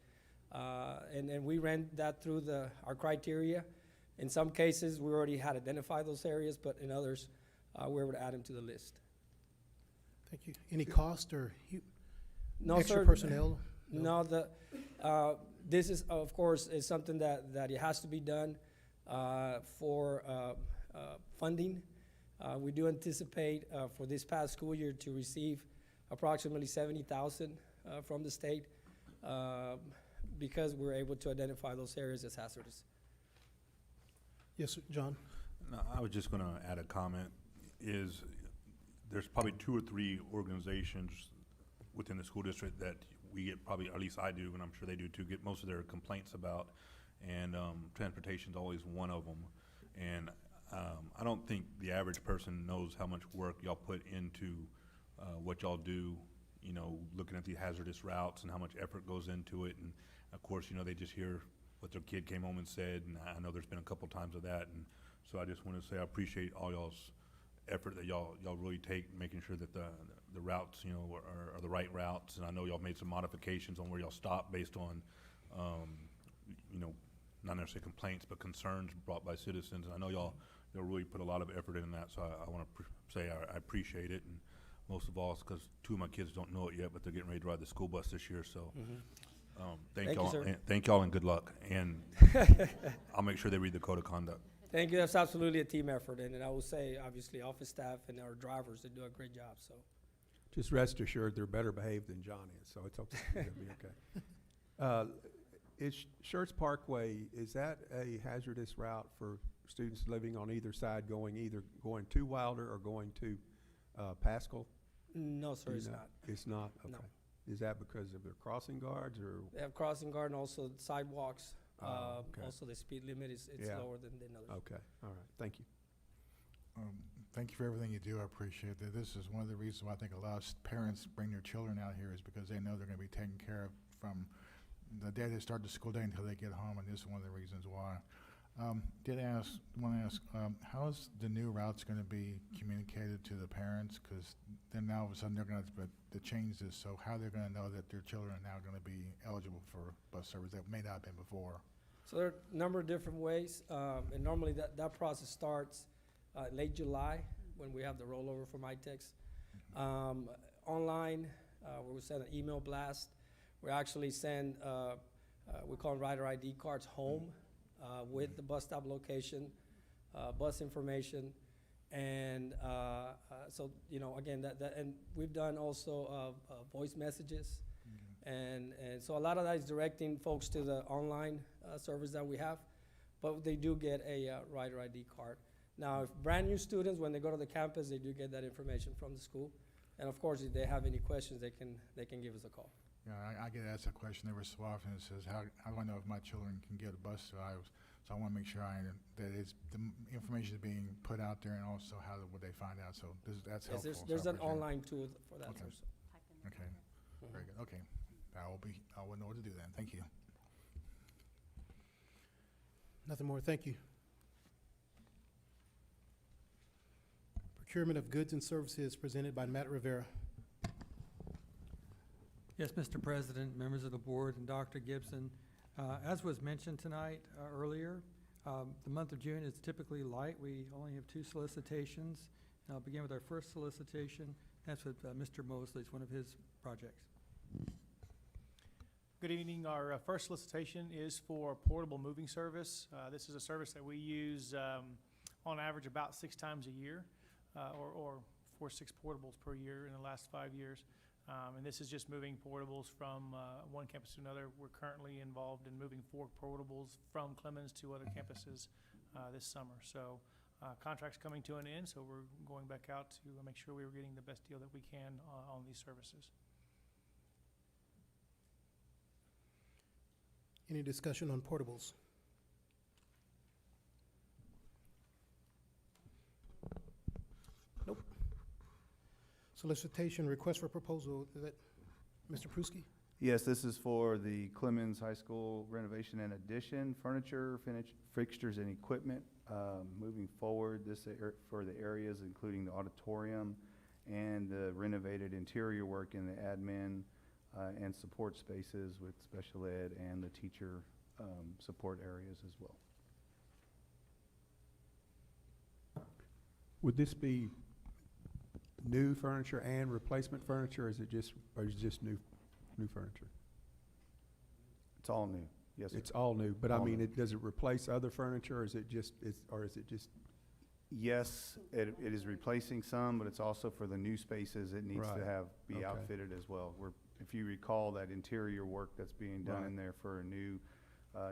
And we ran that through our criteria. In some cases, we already had identified those areas, but in others, we were able to add them to the list. Thank you. Any cost or extra sir. personnel? No, this is, of course, is something that it has to be done for funding. We do anticipate for this past school year to receive approximately $70,000 from the state because we're able to identify those areas as hazardous. Yes, sir. John? No, I was just going to add a comment. There's probably 2 or 3 organizations within the school district that we get, probably, at least I do, and I'm sure they do too, get most of their complaints about, and transportation's always one of them. And I don't think the average person knows how much work y'all put into what y'all do, looking at the hazardous routes and how much effort goes into it. And of course, they just hear what their kid came home and said, and I know there's been a couple times of that. And so I just want to say I appreciate all y'all's effort that y'all really take, making sure that the routes, are the right routes. And I know y'all made some modifications on where y'all stop based on, not necessarily complaints, but concerns brought by citizens. And I know y'all really put a lot of effort in that, so I want to say I appreciate it. And most of all, it's because 2 of my kids don't know it yet, but they're getting ready to ride the school bus this year. So Thank you, y'all, sir. and thank y'all, and good luck. And I'll make sure they read the code of conduct. Thank you. That's absolutely a team effort, and I will say, obviously, office staff and our drivers, they do a great job, so. Just rest assured, they're better behaved than John is, so it's okay. It'll be okay. Is Schertz Parkway, is that a hazardous route for students living on either side, either going to Wilder or going to Pascal? No, sir, Do you it's know? not. It's not? No. Okay. Is that because of their crossing guards or? They have crossing guard and also sidewalks. Okay. Also, the speed limit is Yeah. lower than others. Okay, all right, thank you. Thank you for everything you do. I appreciate that. This is one of the reasons why I think a lot of parents bring their children out here is because they know they're going to be taken care of from the day they start the school day until they get home, and this is one of the reasons why. Want to ask, how is the new routes going to be communicated to the parents? Because then now all of a sudden they're going to change this, so how they're going to know that their children are now going to be eligible for bus service that may not have been before? So there are a number of different ways, and normally that process starts late July when we have the rollover from ITEX. Online, where we send an email blast, we actually send, we call them rider ID cards home with the bus stop location, bus information, and so, you know, again, and we've done also voice messages. And so a lot of that is directing folks to the online service that we have, but they do get a rider ID card. Now, if brand new students, when they go to the campus, they do get that information from the school. And of course, if they have any questions, they can give us a call. Yeah, I get asked that question every so often. It says, how do I know if my children can get a bus drive? So I want to make sure that the information is being put out there, and also how would they find out? So that's Yes, helpful. there's so I an appreciate it. online tool for that. Okay. Also. Okay, very good. Okay, I will know what to do then. Thank you. Nothing more, thank you. Procurement of goods and services presented by Matt Rivera. Yes, Mr. President, members of the board, and Dr. Gibson. As was mentioned tonight earlier, the month of June is typically light. We only have 2 solicitations. And I'll begin with our first solicitation. That's with Mr. Mosley. It's one of his projects. Good evening. Our first solicitation is for portable moving service. This is a service that we use on average about 6 times a year, or 4 or 6 portables per year in the last 5 years. And this is just moving portables from one campus to another. We're currently involved in moving 4 portables from Clemens to other campuses this summer. So contract's coming to an end, so we're going back out to make sure we were getting the best deal that we can on these services. Any discussion on portables? Nope. Solicitation, request for proposal, is that Mr. Pruski? Yes, this is for the Clemens High School renovation and addition, furniture, fixtures, and equipment. Moving forward, for the areas including the auditorium and the renovated interior work in the admin and support spaces with special ed and the teacher support areas as well. Would this be new furniture and replacement furniture, or is it just new furniture? It's all new. Yes, sir. It's all new, but I All mean, new. does it replace other furniture, or is it just, Yes, it is replacing some, but it's also for the new spaces. It needs to Right. be Okay. outfitted as well. If you recall that interior work that's being done Right. in there for a new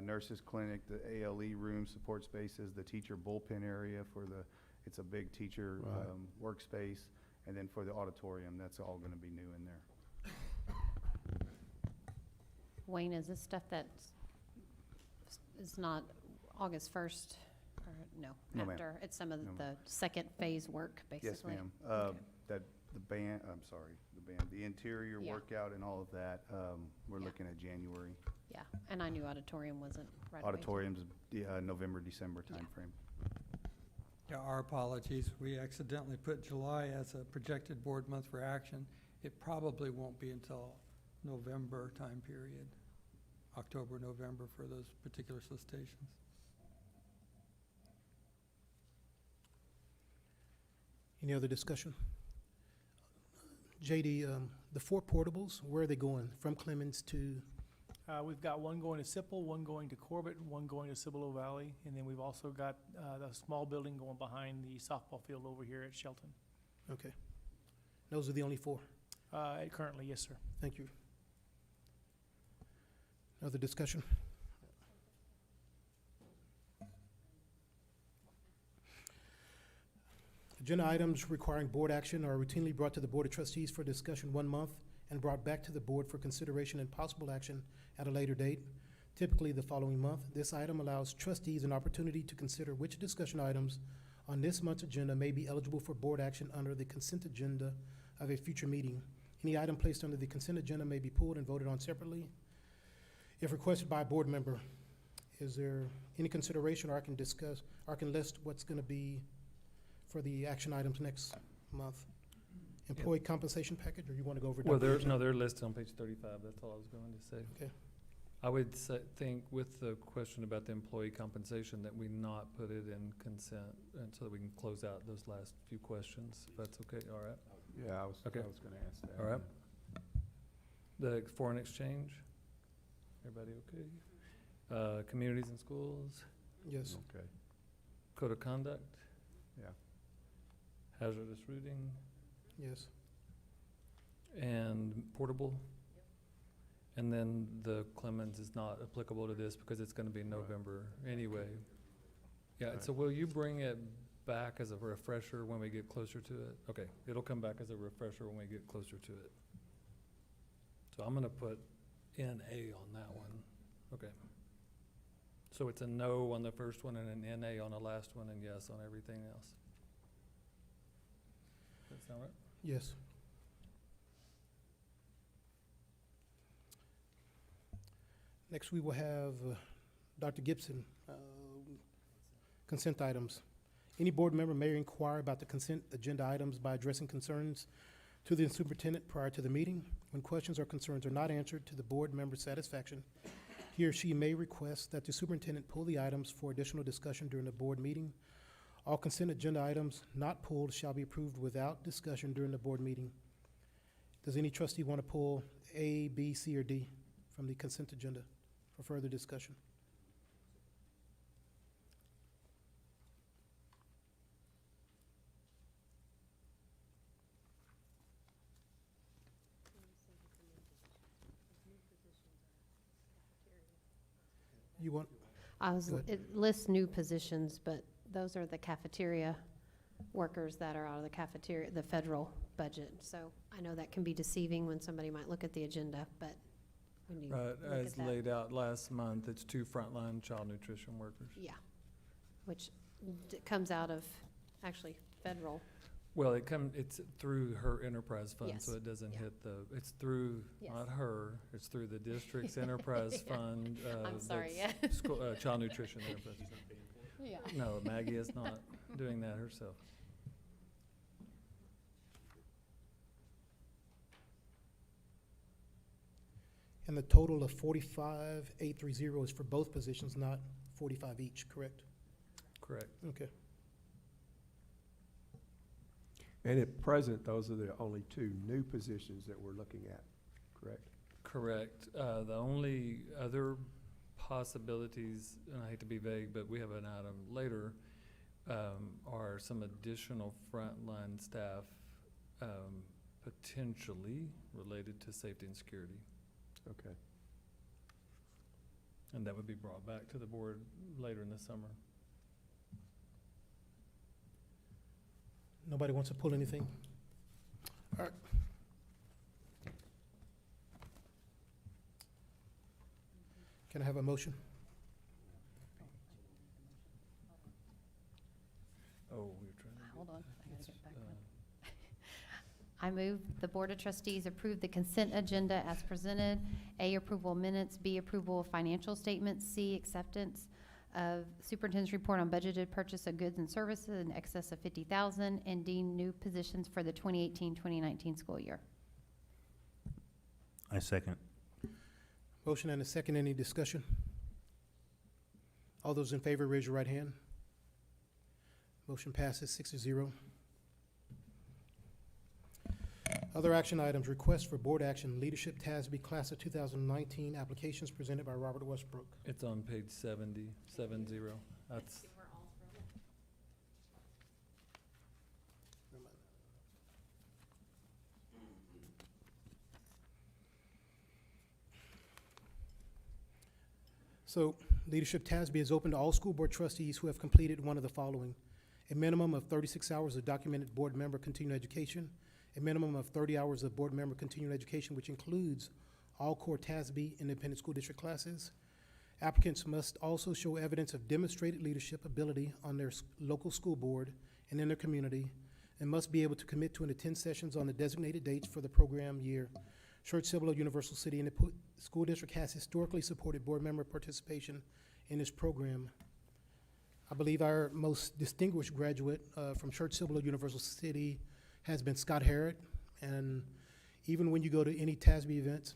nurses clinic, the ALE room, support spaces, the teacher bullpen area it's a big teacher Right. workspace, and then for the auditorium, that's all going to be new in there. Wayne, is this stuff that is not August 1st? Or no, No, ma'am. after? It's some of No, the ma'am. second phase work, basically? Yes, ma'am. Okay. The interior Yeah. workout and all of that, we're Yeah. looking at January. Yeah, and I knew auditorium wasn't right away. Auditorium's November, December Yeah. timeframe. Yeah, our apologies. We accidentally put July as a projected board month for action. It probably won't be until November time period. October, November for those particular solicitations. Any other discussion? JD, the 4 portables, where are they going? From Clemens to, We've got one going to Sipple, one going to Corbett, and one going to Cibolo Valley. And then we've also got the small building going behind the softball field over here at Shelton. okay. Those are the only 4? Currently, yes, sir. Thank you. Other discussion? Agenda items requiring board action are routinely brought to the Board of Trustees for discussion 1 month and brought back to the board for consideration and possible action at a later date, typically the following month. This item allows trustees an opportunity to consider which discussion items on this month's agenda may be eligible for board action under the consent agenda of a future meeting. Any item placed under the consent agenda may be pulled and voted on separately if requested by a board member. Is there any consideration, or I can discuss, or I can list what's going to be for the action items next month? Employee compensation package, or you want to go over? Well, Dr. Gibson? they're listed on page 35. That's all I was going to say. Okay. I would think with the question about the employee compensation that we not put it in consent, and so that we can close out those last few questions, if that's okay, all right? Yeah, I was Okay. gonna ask that. All right. The foreign exchange, everybody okay? Communities and schools, Yes. Okay, code of conduct, yeah. hazardous routing, Yes. and portable. And then the Clemens is not applicable to this because it's gonna be November anyway. Yeah, Right. so will you bring it back as a refresher when we get closer to it? Okay, it'll come back as a refresher when we get closer to it. So I'm gonna put NA on that one. Okay. So it's a no on the first one and an NA on the last one and yes on everything else. Does that sound right? Yes. Next, we will have Dr. Gibson, consent items. Any board member may inquire about the consent agenda items by addressing concerns to the superintendent prior to the meeting. When questions or concerns are not answered to the board member's satisfaction, he or she may request that the superintendent pull the items for additional discussion during the board meeting. All consent agenda items not pulled shall be approved without discussion during the board meeting. Does any trustee want to pull A, B, C, or D from the consent agenda for further discussion? You want, I was, Go ahead. it lists new positions, but those are the cafeteria workers that are out of the cafeteria, the federal budget. So I know that can be deceiving when somebody might look at the agenda, but when you Right, look as at that. laid out last month, it's 2 frontline child nutrition workers. Yeah, which comes out of actually federal. Well, it's through her enterprise fund, so Yes, it doesn't yeah. hit it's through, Yes. not her, it's through the district's enterprise Yeah. fund. I'm sorry, that's yeah. Child nutrition enterprise. Yeah. No, Maggie is not doing that herself. and the total of 45,830 is for both positions, not 45 each, correct? Correct. Okay. And at present, those are the only 2 new positions that we're looking at, correct? Correct. The only other possibilities, and I hate to be vague, but we have an item later, are some additional frontline staff, potentially related to safety and security. Okay. And that would be brought back to the board later in the summer. Nobody wants to pull anything? All right. Can I have a motion? Oh, we were trying to. Hold on, I gotta get back uh, one. I move the Board of Trustees approve the consent agenda as presented. A, approval of minutes. B, approval of financial statements. C, acceptance of superintendent's report on budgeted purchase of goods and services in excess of 50,000. And D, new positions for the 2018-2019 school year. I second. Motion and a second. Any discussion? All those in favor, raise your right hand. Motion passes 6-0. Other action items, request for board action, leadership TASB class of 2019 applications presented by Robert Westbrook. It's on page 70. That's, So, leadership TASB is open to all school board trustees who have completed one of the following: a minimum of 36 hours of documented board member continuing education, a minimum of 30 hours of board member continuing education, which includes all core TASB independent school district classes. Applicants must also show evidence of demonstrated leadership ability on their local school board and in their community, and must be able to commit to and attend sessions on the designated dates for the program year. Schertz-Cibolo-Universal City Independent School District has historically supported board member participation in this program. I believe our most distinguished graduate from Schertz-Cibolo-Universal City has been Scott Harrod, and even when you go to any TASB events,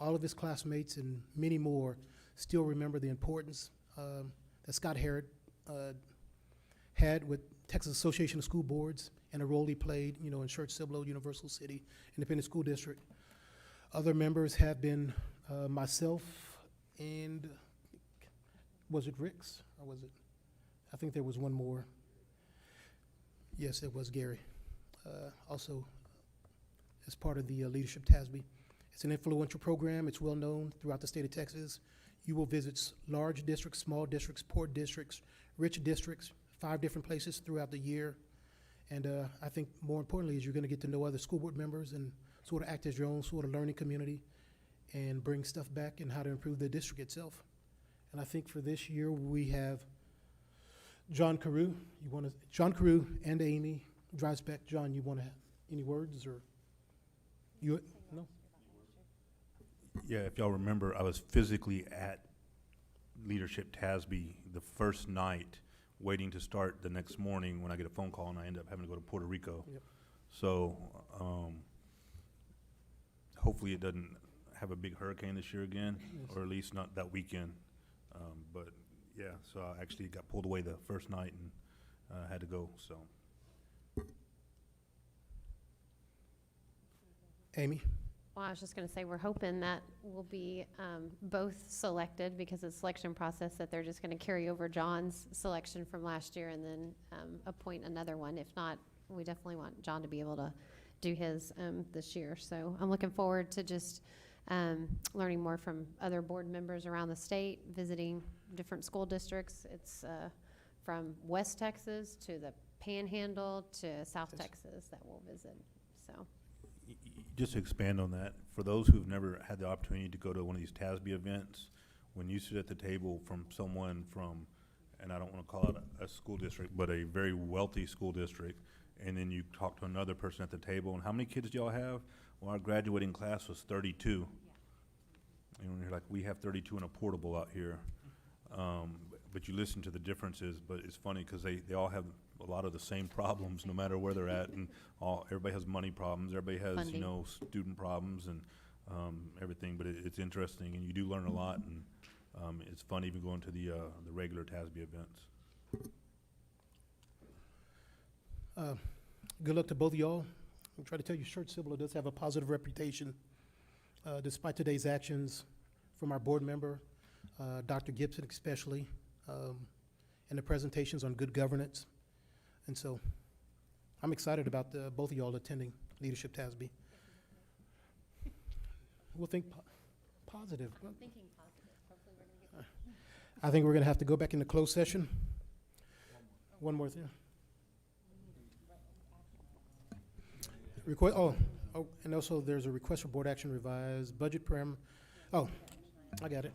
all of his classmates and many more still remember the importance that Scott Harrod had with Texas Association of School Boards and a role he played, in Schertz-Cibolo-Universal City Independent School District. Other members have been myself and, was it Ricks, or was it? I think there was one more. Yes, it was Gary. Also, as part of the leadership TASB. It's an influential program. It's well known throughout the state of Texas. You will visit large districts, small districts, poor districts, rich districts, 5 different places throughout the year. And I think more importantly is you're going to get to know other school board members and sort of act as your own sort of learning community and bring stuff back and how to improve the district itself. And I think for this year we have John Carew. John Carew and Amy Dreisbeck. John, you want to have any words or you? No? Yeah, if y'all remember, I was physically at Leadership TASB the first night, waiting to start the next morning when I get a phone call and I end up having to go to Puerto Rico. Yep. So hopefully it doesn't have a big hurricane this year again, Yes. or at least not that weekend. But yeah, so I actually got pulled away the first night and had to go, so. Amy? Well, I was just going to say, we're hoping that we'll be both selected, because it's a selection process, that they're just going to carry over John's selection from last year and then appoint another one. If not, we definitely want John to be able to do his this year. So I'm looking forward to just learning more from other board members around the state, visiting different school districts. It's from West Texas to the Panhandle to South Texas that we'll visit, so. Just to expand on that, for those who've never had the opportunity to go to one of these TASB events, when you sit at the table from someone from, and I don't want to call it a school district, but a very wealthy school district, and then you talk to another person at the table, and how many kids do y'all have? Well, our graduating class was 32. And you're like, we have 32 in a portable out here. But you listen to the differences, but it's funny because they all have a lot of the same problems no matter where they're at, and everybody has money problems, everybody has, Funding. student problems and everything, but it's interesting, and you do learn a lot, and it's fun even going to the regular TASB events. Good luck to both of y'all. I'm trying to tell you, Schertz-Cibolo does have a positive reputation, despite today's actions from our board member, Dr. Gibson especially, and the presentations on good governance. And so I'm excited about both of y'all attending Leadership TASB. We'll think positive. Thinking positive. Hopefully we're going to get. I think we're going to have to go back into closed session. One more thing. And also there's a request for board action revised budget param. Oh, I got it.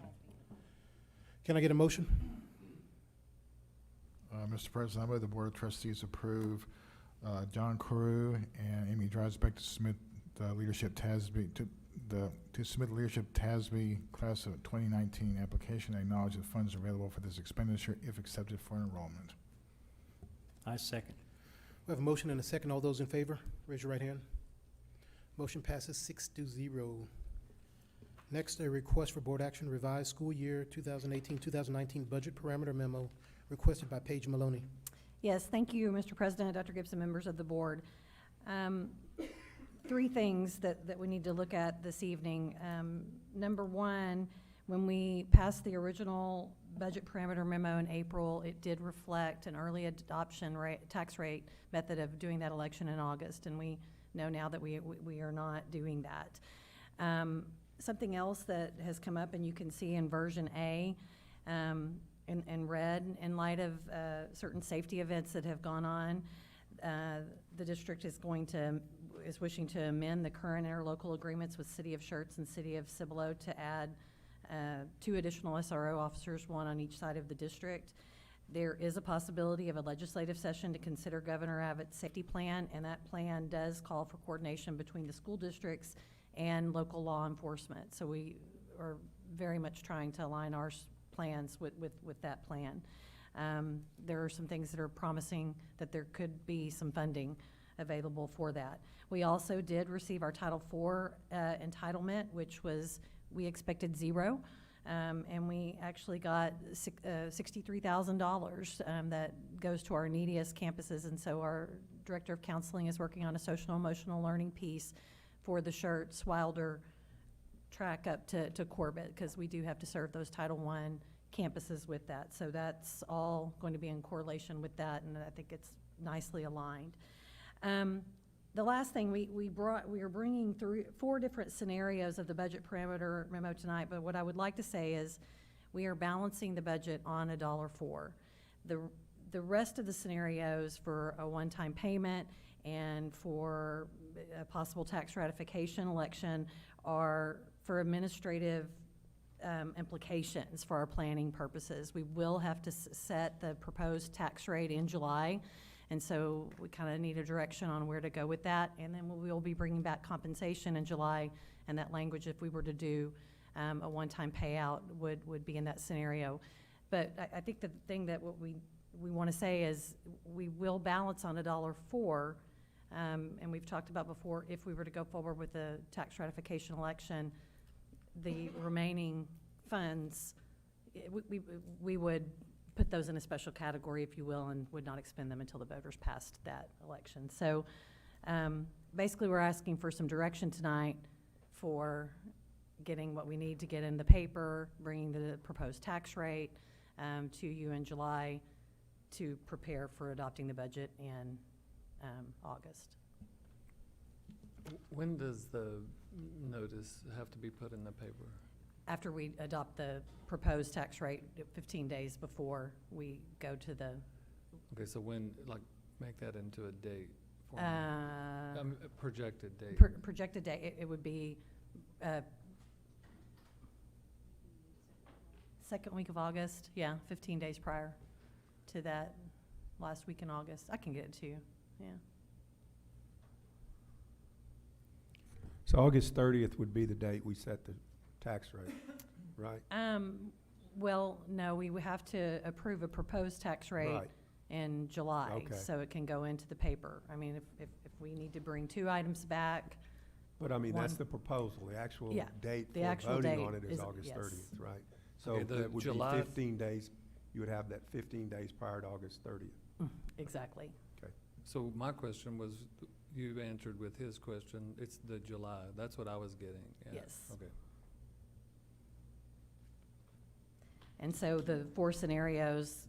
Can I get a motion? Mr. President, I move the Board of Trustees approve John Carew and Amy Dreisbeck to submit the Leadership TASB to submit the Leadership TASB Class of 2019 application and acknowledge that funds are available for this expenditure if accepted for enrollment. I second. We have a motion and a second. All those in favor, raise your right hand. Motion passes 6-0. Next, a request for board action, revised school year 2018-2019 budget parameter memo requested by Paige Maloney. Yes, thank you, Mr. President, Dr. Gibson, members of the board. Three things that we need to look at this evening. Number one, when we passed the original budget parameter memo in April, it did reflect an early adoption rate, tax rate method of doing that election in August, and we know now that we are not doing that. Something else that has come up, and you can see in version A, in red, in light of certain safety events that have gone on, the district is wishing to amend the current interlocal agreements with City of Schertz and City of Cibolo to add 2 additional SRO officers, 1 on each side of the district. There is a possibility of a legislative session to consider Governor Abbott's safety plan, and that plan does call for coordination between the school districts and local law enforcement. So we are very much trying to align our plans with that plan. There are some things that are promising that there could be some funding available for that. We also did receive our Title IV entitlement, which was, we expected 0, and we actually got $63,000 that goes to our neediest campuses, and so our Director of Counseling is working on a social emotional learning piece for the Schertz Wilder track up to Corbett, because we do have to serve those Title I campuses with that. So that's all going to be in correlation with that, and I think it's nicely aligned. The last thing, we are bringing through 4 different scenarios of the budget parameter memo tonight, but what I would like to say is we are balancing the budget on $1.04. The rest of the scenarios for a one-time payment and for a possible tax ratification election are for administrative implications for our planning purposes. We will have to set the proposed tax rate in July, and so we kind of need a direction on where to go with that. And then we'll be bringing back compensation in July, and that language, if we were to do a one-time payout, would be in that scenario. But I think the thing that what we want to say is we will balance on $1.04, and we've talked about before, if we were to go forward with the tax ratification election, the remaining funds, we would put those in a special category, if you will, and would not expend them until the voters passed that election. So basically, we're asking for some direction tonight for getting what we need to get in the paper, bringing the proposed tax rate to you in July to prepare for adopting the budget in August. When does the notice have to be put in the paper? After we adopt the proposed tax rate, 15 days before we go to the. Okay, so when, like, make that into a date for me. A projected date. Projected date, it would be second week of August, 15 days prior to that last week in August. I can get it to you, So August 30th would be the date we set the tax rate, right? Well, no, we would have to approve a proposed tax rate Right. in July, Okay. so it can go into the paper. I mean, if we need to bring 2 items back. But I mean, that's one- the proposal. The actual date the for actual voting date on it is is- August yes. 30th, right? So Okay, the that would be July 15 days. You would have that 15 days prior to August 30th. Exactly. Okay. So my question was, you answered with his question, it's the July, that's what I was getting at. Yes. Okay. And so the 4 scenarios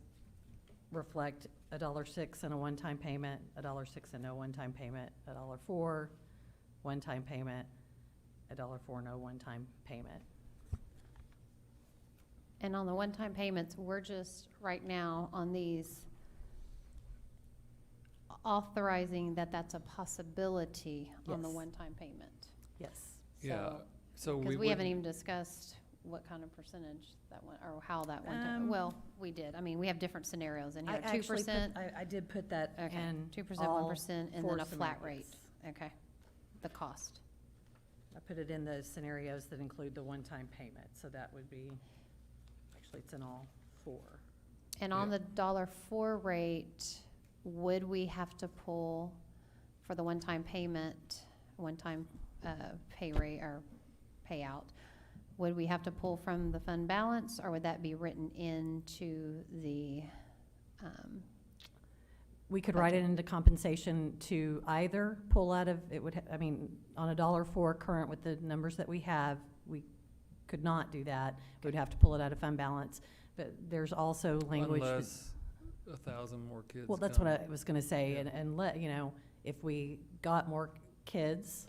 reflect $1.06 and a one-time payment, $1.06 and no one-time payment, $1.04 one-time payment, $1.04 no one-time payment. And on the one-time payments, we're just, right now, on these, authorizing that that's a possibility on the Yes. one-time payment. Yes. Yeah, so Because we we haven't wouldn't- even discussed what kind of percentage that one, or how that one, well, we did. I mean, we have different scenarios in I here. actually put- 2%, I did put that okay, in 2%, all 1%, and 4 then a flat rate. scenarios. Okay, the cost. I put it in the scenarios that include the one-time payment, so that would be, actually, it's in all 4. And on the $1.04 rate, would we have to pull for the one-time payment, one-time pay rate or payout? would we have to pull from the fund balance, or would that be written into the, We could write it into compensation to either pull out of, it would, I mean, on $1.04 current with the numbers that we have, we could not do that. We would have to pull it out of fund balance. But there's also language. Unless 1,000 more kids Well, that's come. what I was gonna say, Yeah. and let, you know, if we got more kids,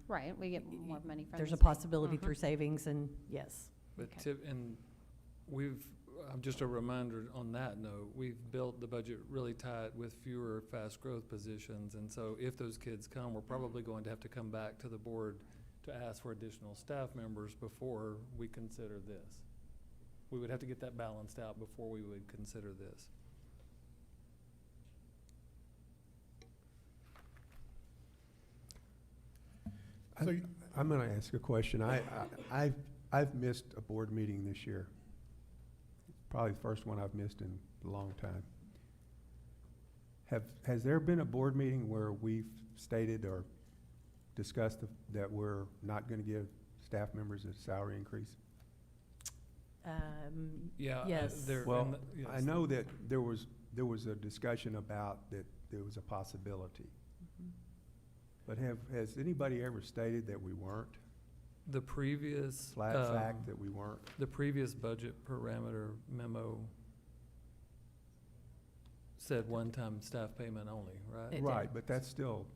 right, we get more money from there's the a state. possibility through savings, and yes. But Okay. and we've, just a reminder on that note, we've built the budget really tight with fewer fast growth positions. And so if those kids come, we're probably going to have to come back to the board to ask for additional staff members before we consider this. We would have to get that balanced out before we would consider this. So you- I'm going to ask a question. I've missed a board meeting this year. Probably the first one I've missed in a long time. Has there been a board meeting where we've stated or discussed that we're not going to give staff members a salary increase? Yeah. Yes. Well, I know that there was a discussion about that there was a possibility. But has anybody ever stated that we weren't? The previous. Flat fact that we weren't? The previous budget parameter memo said one-time staff payment only, right? It did. Right, but that's still,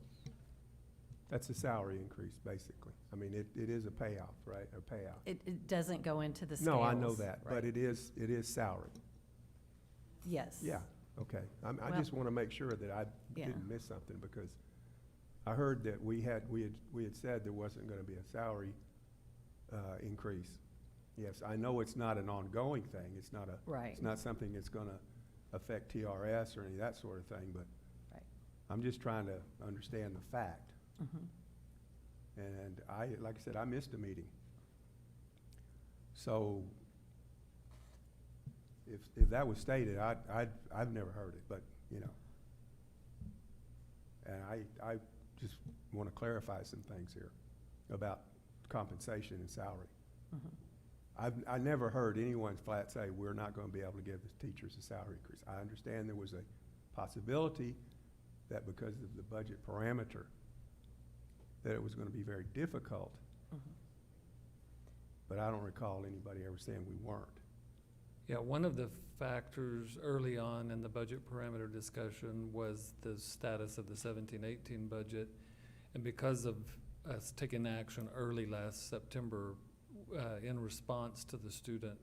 that's a salary increase, basically. I mean, it is a payoff, right, a payout. It doesn't go into the scales. No, I know that, right. but it is salary. Yes. Yeah, okay. I Well- just want to make sure that I Yeah. didn't miss something, because I heard that we had said there wasn't going to be a salary increase. Yes, I know it's not an ongoing thing. It's not Right. It's not something that's going to affect TRS or any of that sort of thing, but Right. I'm just trying to understand the fact. Mhm. And like I said, I missed a meeting. So if that was stated, I've never heard it, but, you know. And I just want to clarify some things here about compensation and salary. I never heard anyone flat say, we're not going to be able to give the teachers a salary increase. I understand there was a possibility that because of the budget parameter, that it was going to be very difficult. But I don't recall anybody ever saying we weren't. Yeah, one of the factors early on in the budget parameter discussion was the status of the 17-18 budget. And because of us taking action early last September, in response to the student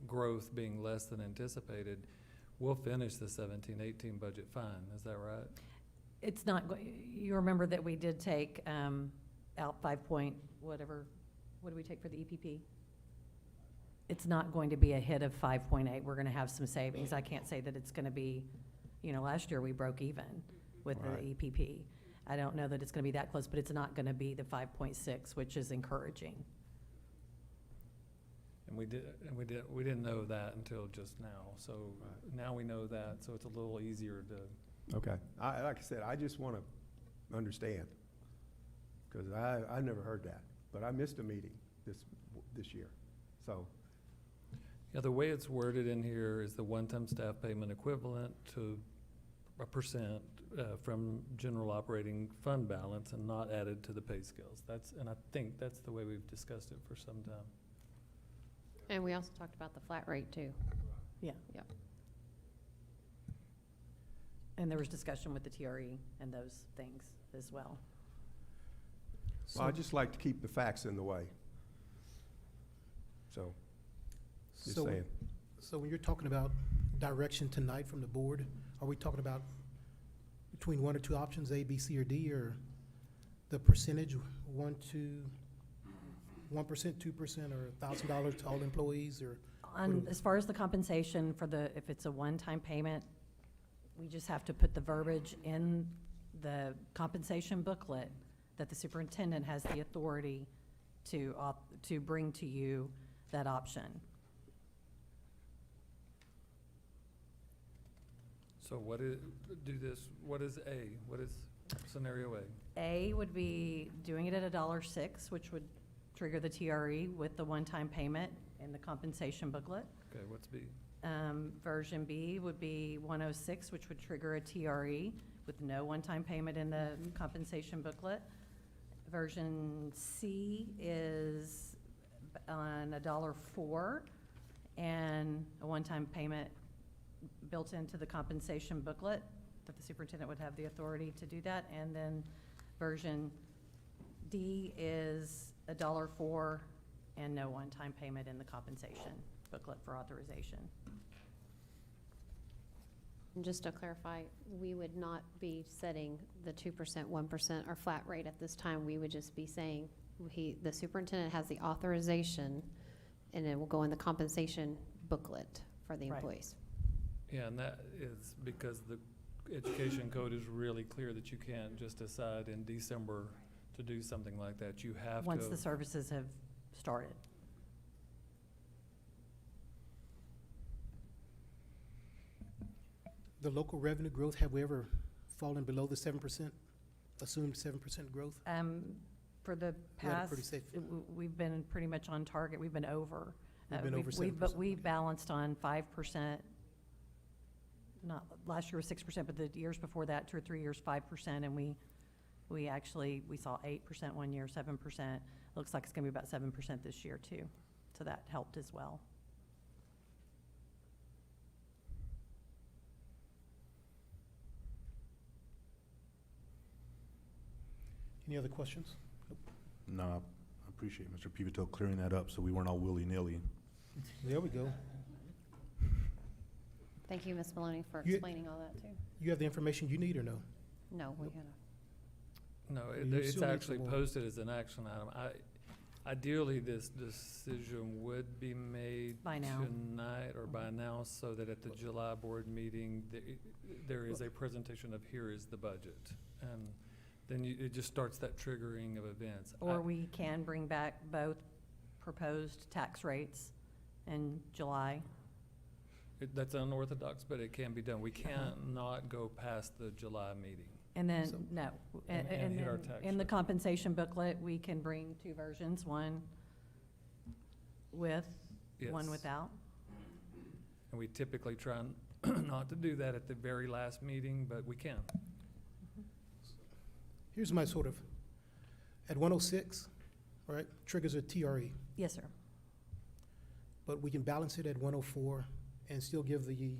growth being less than anticipated, we'll finish the 17-18 budget fine. Is that right? It's not, you remember that we did take out 5 point, whatever, what did we take for the EPP? It's not going to be a hit of 5.8. We're going to have some savings. I can't say that it's going to be, you know, last year we broke even with Right. the EPP. I don't know that it's going to be that close, but it's not going to be the 5.6, which is encouraging. And we didn't know that until just now. So now we know that, so it's a little easier to. Okay. Like I said, I just want to understand, because I never heard that. But I missed a meeting this year, so. Yeah, the way it's worded in here is the one-time staff payment equivalent to a percent from general operating fund balance and not added to the pay scales. And I think that's the way we've discussed it for some time. And we also talked about the flat rate, too. Yeah. Yep. And there was discussion with the TRE and those things as well. Well, I just like to keep the facts in the way. So, just So- saying. So when you're talking about direction tonight from the board, are we talking about between one or two options, A, B, C, or D, or the percentage, 1%, 2%, or $1,000 to all employees, or? As far as the compensation for if it's a one-time payment, we just have to put the verbiage in the compensation booklet that the superintendent has the authority to bring to you that option. So what is A? What is scenario A? A would be doing it at $1.06, which would trigger the TRE with the one-time payment in the compensation booklet. Okay, what's B? Version B would be 106, which would trigger a TRE with no one-time payment in the compensation booklet. Version C is on $1.04 and a one-time payment built into the compensation booklet, that the superintendent would have the authority to do that. And then version D is $1.04 and no one-time payment in the compensation booklet for authorization. And just to clarify, we would not be setting the 2%, 1% or flat rate at this time. We would just be saying, the superintendent has the authorization, and it will go in the compensation booklet for the Right. employees. Yeah, and that is because the education code is really clear that you can't just decide in December to do something like that. You have to. Once the services have started. The local revenue growth, have we ever fallen below the 7%, assumed 7% growth? For the We had it past, pretty safe. we've been pretty much on target. We've been over. We've been over But 7%, we okay. balanced on 5%. Not, last year was 6%, but the years before that, 2 or 3 years, 5%. And we saw 8% one year, 7%. Looks like it's gonna be about 7% this year too. So that helped as well. Any other questions? No, I appreciate Mr. Pivito clearing that up so we weren't all willy-nilly. There we go. Thank you, Ms. Maloney, for You- explaining all that too. You have the information you need or no? No, we gotta. No, You it's still need actually some more. posted as an action item. Ideally, this decision would be made By now. tonight or by now, so that at the July board meeting, there is a presentation of here is the budget. And then it just starts that triggering of events. Or we can bring back both proposed tax rates in July. That's unorthodox, but it can be done. We can't not go past the July meeting. And then, So- no, And hit our tax in the rate. compensation booklet, we can bring two versions, one with, one Yes. without. And we typically try not to do that at the very last meeting, but we can. Here's my sort of, at 106, right, triggers a TRE, Yes, sir. but we can balance it at 104 and still give the,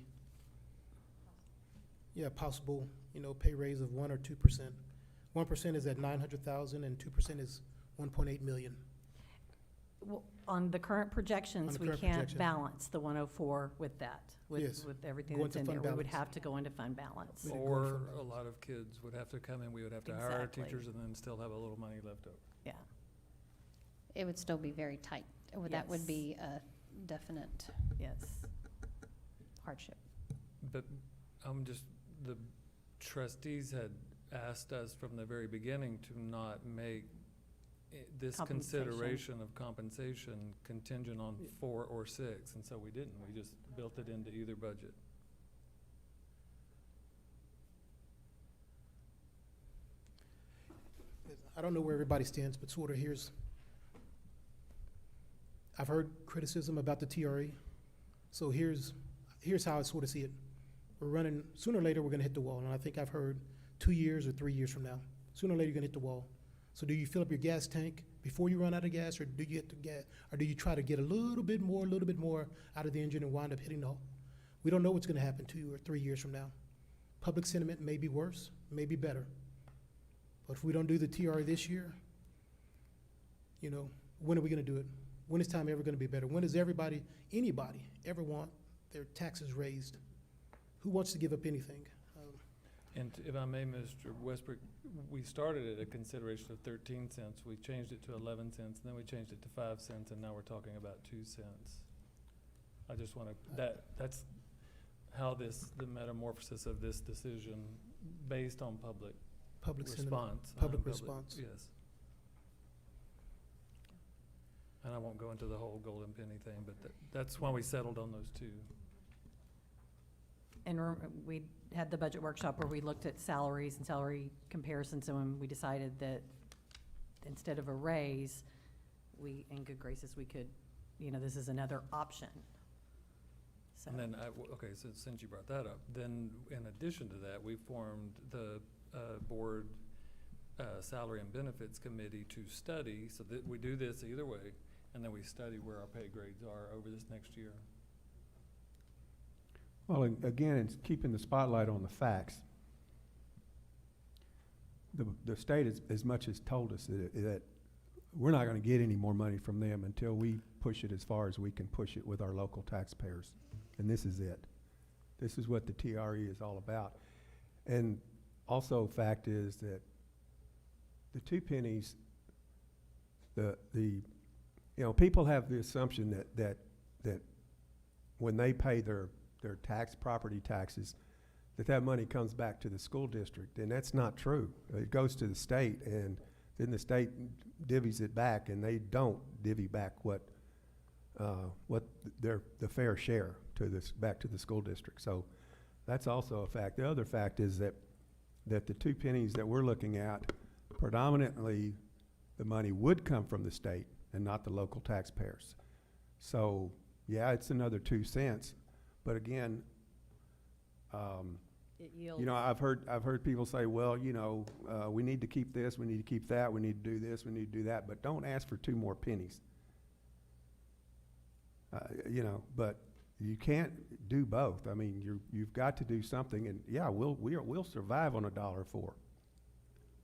possible, pay raise of 1 or 2%. 1% is at 900,000 and 2% is 1.8 million. Well, on the current projections, the we current can't projection. balance the 104 with that, Yes. with everything Go that's into in there. fund We would balance. have to go into fund balance. We didn't go Or from- a lot of kids would have to come in, we would have to hire our Exactly. teachers and then still have a little money left over. Yeah. It would still be very tight. That would Yes. be a definite Yes. hardship. But the trustees had asked us from the very beginning to not make this Compensation. consideration of compensation contingent on 4 or 6, and so we didn't. We just built it into either budget. I don't know where everybody stands, but sort of I've heard criticism about the TRE, so here's how I sort of see it. We're running, sooner or later, we're gonna hit the wall, and I think I've heard 2 years or 3 years from now. Sooner or later, you're gonna hit the wall. So do you fill up your gas tank before you run out of gas, or do you get the gas, or do you try to get a little bit more out of the engine and wind up hitting the wall? We don't know what's gonna happen 2 or 3 years from now. Public sentiment may be worse, may be better. But if we don't do the TRE this year, when are we gonna do it? When is time ever gonna be better? When does anybody ever want their taxes raised? Who wants to give up anything? And if I may, Mr. Westbrook, we started at a consideration of 13 cents. We changed it to 11 cents, and then we changed it to 5 cents, and now we're talking about 2 cents. I just want to, that's how the metamorphosis of this decision based on public sentiment, response. public response. Yes. And I won't go into the whole golden penny thing, but that's why we settled on those two. And we had the budget workshop where we looked at salaries and salary comparisons, and we decided that instead of a raise, we, in good graces, we could, this is another option. So, And then, okay, so since you brought that up, then in addition to that, we formed the board salary and benefits committee to study, so that we do this either way, and then we study where our pay grades are over this next year. Well, again, it's keeping the spotlight on the facts. The state as much as told us that we're not going to get any more money from them until we push it as far as we can push it with our local taxpayers. And this is it. This is what the TRE is all about. And also, fact is that the 2 pennies, people have the assumption that when they pay their property taxes, that money comes back to the school district, and that's not true. It goes to the state, and then the state divvies it back, and they don't divvy back what the fair share back to the school district. So that's also a fact. The other fact is that the 2 pennies that we're looking at, predominantly the money would come from the state and not the local taxpayers. So yeah, it's another 2 cents, but again, it yields. I've heard people say, well, we need to keep this, we need to keep that, we need to do this, we need to do that, but don't ask for 2 more pennies. But you can't do both. I mean, you've got to do something, and yeah, we'll survive on $1.04,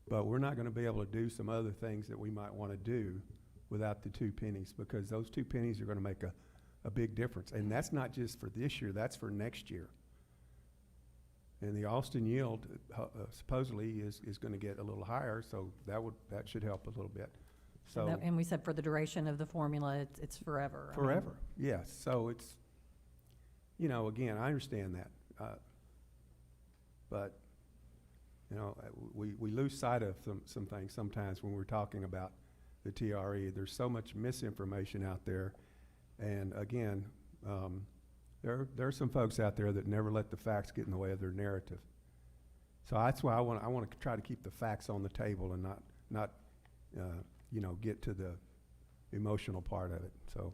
but we're not going to be able to do some other things that we might want to do without the 2 pennies, because those 2 pennies are going to make a big difference, and that's not just for this year, that's for next year. And the Austin yield supposedly is going to get a little higher, so that should help a little bit. So and we said for the duration of the formula, it's forever. Forever, yes. So it's, again, I understand that, but we lose sight of some things sometimes when we're talking about the TRE. There's so much misinformation out there, and again, there are some folks out there that never let the facts get in the way of their narrative. So that's why I want to try to keep the facts on the table and not get to the emotional part of it. So,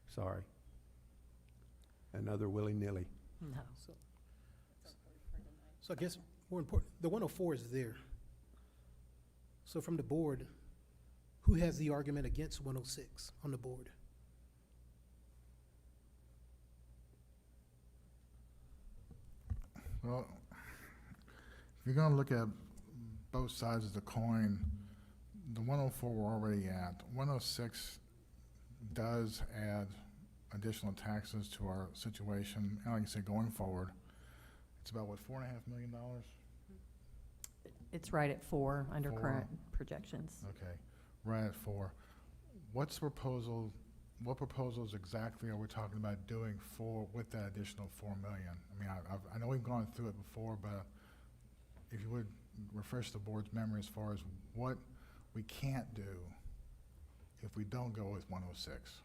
sorry. Another willy-nilly. No. So I guess more important, the 104 is there. So from the board, who has the argument against 106 on the board? Well, if you're gonna look at both sides of the coin, the 104 we're already at. 106 does add additional taxes to our situation. And like I said, going forward, it's about, what, $4.5 million? It's right at 4 under 4. current projections. Okay, right at 4. What proposals exactly are we talking about doing with that additional $4 million? I mean, I know we've gone through it before, but if you would refresh the board's memory as far as what we can't do if we don't go with 106.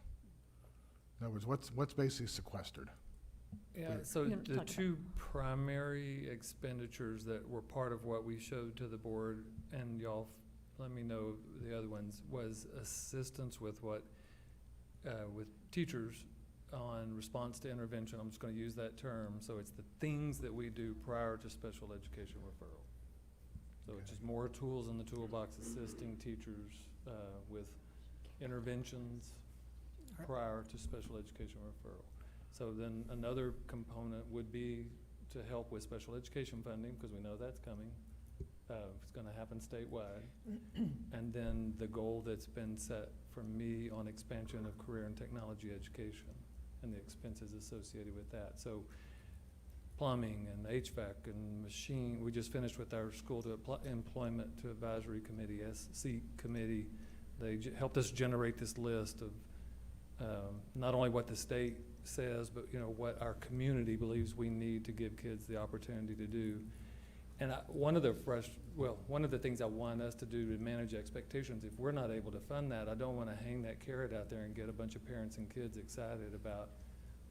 In other words, what's basically sequestered? Yeah, so the 2 primary expenditures that were part of what we showed to the board, and y'all let me know the other ones, was assistance with with teachers on response to intervention. I'm just going to use that term. So it's the things that we do prior to special education referral. So it's just more tools in the toolbox assisting teachers with interventions prior to special education referral. So then another component would be to help with special education funding, because we know that's coming. It's going to happen statewide. And then the goal that's been set for me on expansion of career and technology education and the expenses associated with that. So plumbing and HVAC and machine, we just finished with our school to employment to advisory committee, SC committee. They helped us generate this list of not only what the state says, but what our community believes we need to give kids the opportunity to do. And one of the things I want us to do to manage expectations, if we're not able to fund that, I don't want to hang that carrot out there and get a bunch of parents and kids excited about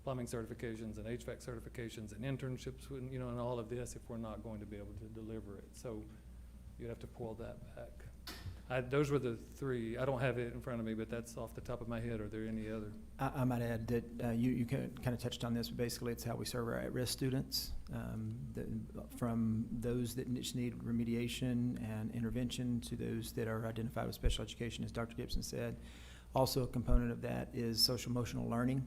plumbing certifications and HVAC certifications and internships, and all of this if we're not going to be able to deliver it. So you have to pull that back. Those were the three. I don't have it in front of me, but that's off the top of my head. Are there any other? I might add that you kind of touched on this, but basically it's how we serve our at-risk students, from those that just need remediation and intervention to those that are identified with special education, as Dr. Gibson said. Also, a component of that is social emotional learning.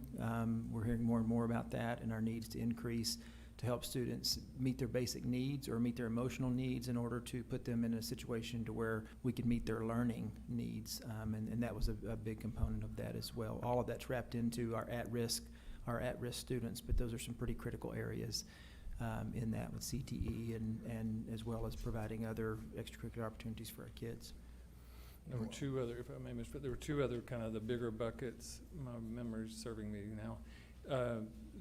We're hearing more and more about that and our needs to increase to help students meet their basic needs or meet their emotional needs in order to put them in a situation to where we can meet their learning needs. And that was a big component of that as well. All of that's wrapped into our at-risk students, but those are some pretty critical areas in that with CTE and as well as providing other extracurricular opportunities for our kids. There were two other, if I may misread, there were two other kind of the bigger buckets, my memory's serving me now,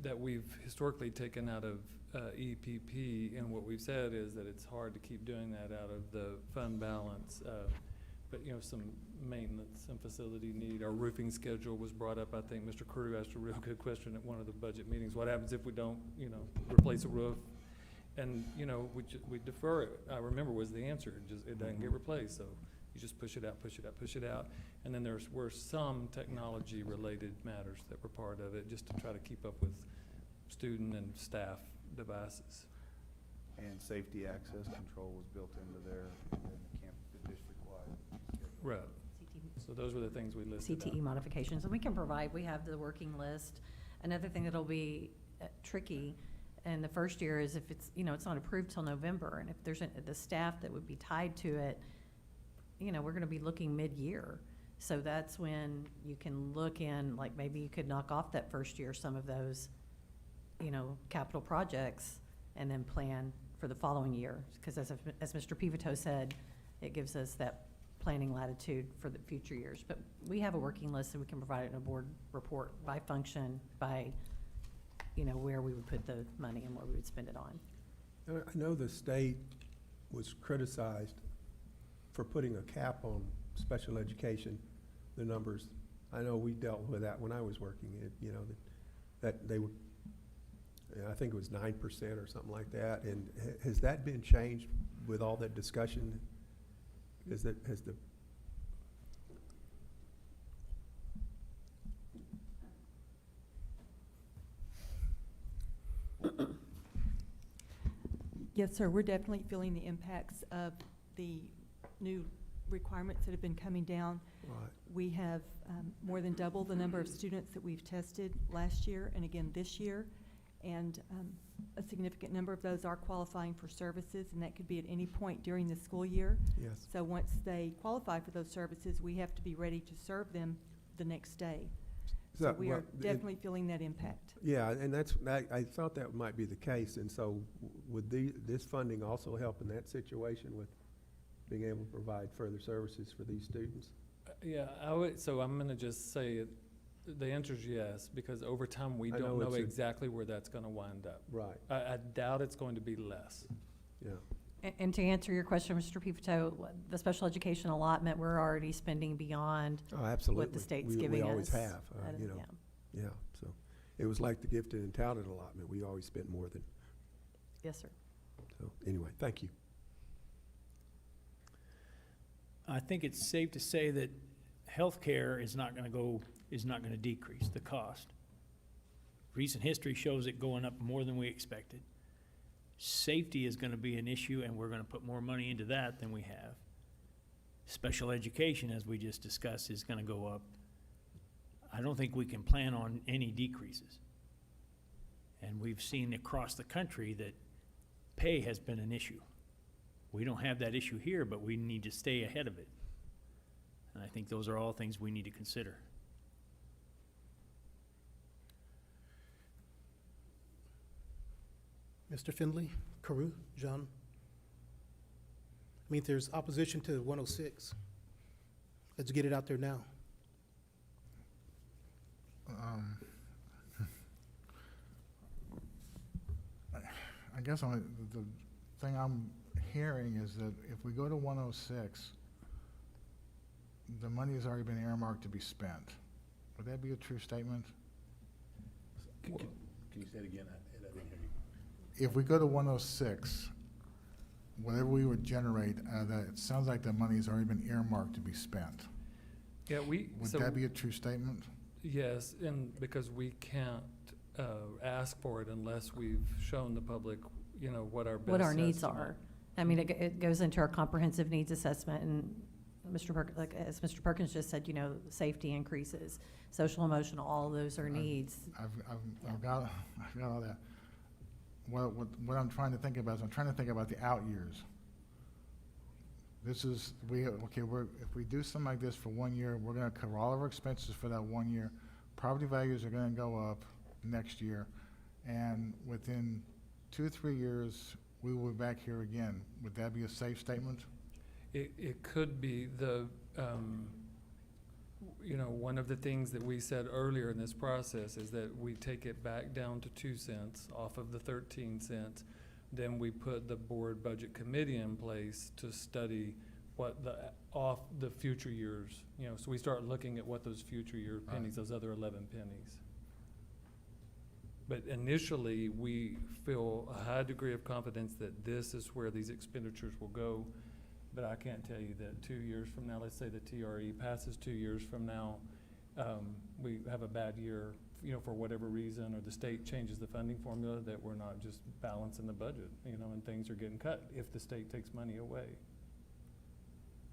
that we've historically taken out of EPP, and what we've said is that it's hard to keep doing that out of the fund balance. But, you know, some maintenance and facility need. Our roofing schedule was brought up. I think Mr. Crew asked a real good question at one of the budget meetings. What happens if we don't, you know, replace a roof? And, you know, we defer it. I remember was the answer. It doesn't get replaced, so you just push it out, push it out, push it out. And then were some technology-related matters that were part of it, just to try to keep up with student and staff devices. And safety access control was built into their, the district-wide. Right. So those were the things we listed CTE out. modifications, and we can provide, we have the working list. Another thing that'll be tricky in the first year is if it's, you know, it's not approved till November, and if there's the staff that would be tied to it, you know, we're gonna be looking mid-year. So that's when you can look in, like maybe you could knock off that first year, some of those, you know, capital projects, and then plan for the following year. Because as Mr. Pivito said, it gives us that planning latitude for the future years. But we have a working list that we can provide in a board report by function, by, you know, where we would put the money and where we would spend it on. I know the state was criticized for putting a cap on special education, the numbers. I know we dealt with that when I was working, you know, that they were, I think it was 9% or something like that. And has that been changed with all that discussion? Has the Yes, sir, we're definitely feeling the impacts of the new requirements that have been coming down. Right. We have more than double the number of students that we've tested last year and again this year. And a significant number of those are qualifying for services, and that could be at any point during the school year. Yes. So once they qualify for those services, we have to be ready to serve them the next day. So we are definitely feeling that impact. Yeah, and I thought that might be the case. And so would this funding also help in that situation with being able to provide further services for these students? Yeah, so I'm gonna just say it. The answer is yes, because over time, we don't know exactly where that's gonna wind up. Right. I doubt it's going to be less. Yeah. And to answer your question, Mr. Pivito, the special education allotment, we're already spending beyond absolutely. what the state's giving us. We always have, you know. Yeah. Yeah, so it was like the gifted and talented allotment. We always spent more than. Yes, sir. So anyway, thank you. I think it's safe to say that healthcare is not gonna decrease the cost. Recent history shows it going up more than we expected. Safety is gonna be an issue, and we're gonna put more money into that than we have. Special education, as we just discussed, is gonna go up. I don't think we can plan on any decreases. And we've seen across the country that pay has been an issue. We don't have that issue here, but we need to stay ahead of it. And I think those are all things we need to consider. Mr. Findley, Carew, John? I mean, there's opposition to 106. Let's get it out there now. I guess the thing I'm hearing is that if we go to 106, the money has already been earmarked to be spent. Would that be a true statement? Can you say it again? I didn't hear you. If we go to 106, whatever we would generate, that it sounds like the money's already been earmarked to be spent. Yeah, Would so that be a true statement? yes, and because we can't ask for it unless we've shown the public, you know, what our best What our needs estimate. are. I mean, it goes into our comprehensive needs assessment, and like, as Mr. Perkins just said, you know, safety increases, social, emotional, all of those are needs. I've got all that. What I'm trying to think about is I'm trying to think about the out years. This is, if we do something like this for 1 year, we're gonna cover all of our expenses for that 1 year. Property values are gonna go up next year, and within 2 or 3 years, we will be back here again. Would that be a safe statement? It could be you know, one of the things that we said earlier in this process is that we take it back down to 2 cents off of the 13 cents. Then we put the board budget committee in place to study what off the future years, you know, so we start looking at what those future year pennies, those other 11 pennies. But initially, we feel a high degree of confidence that this is where these expenditures will go. But I can't tell you that 2 years from now, let's say the TRE passes 2 years from now, we have a bad year, you know, for whatever reason, or the state changes the funding formula, that we're not just balancing the budget, you know, and things are getting cut if the state takes money away.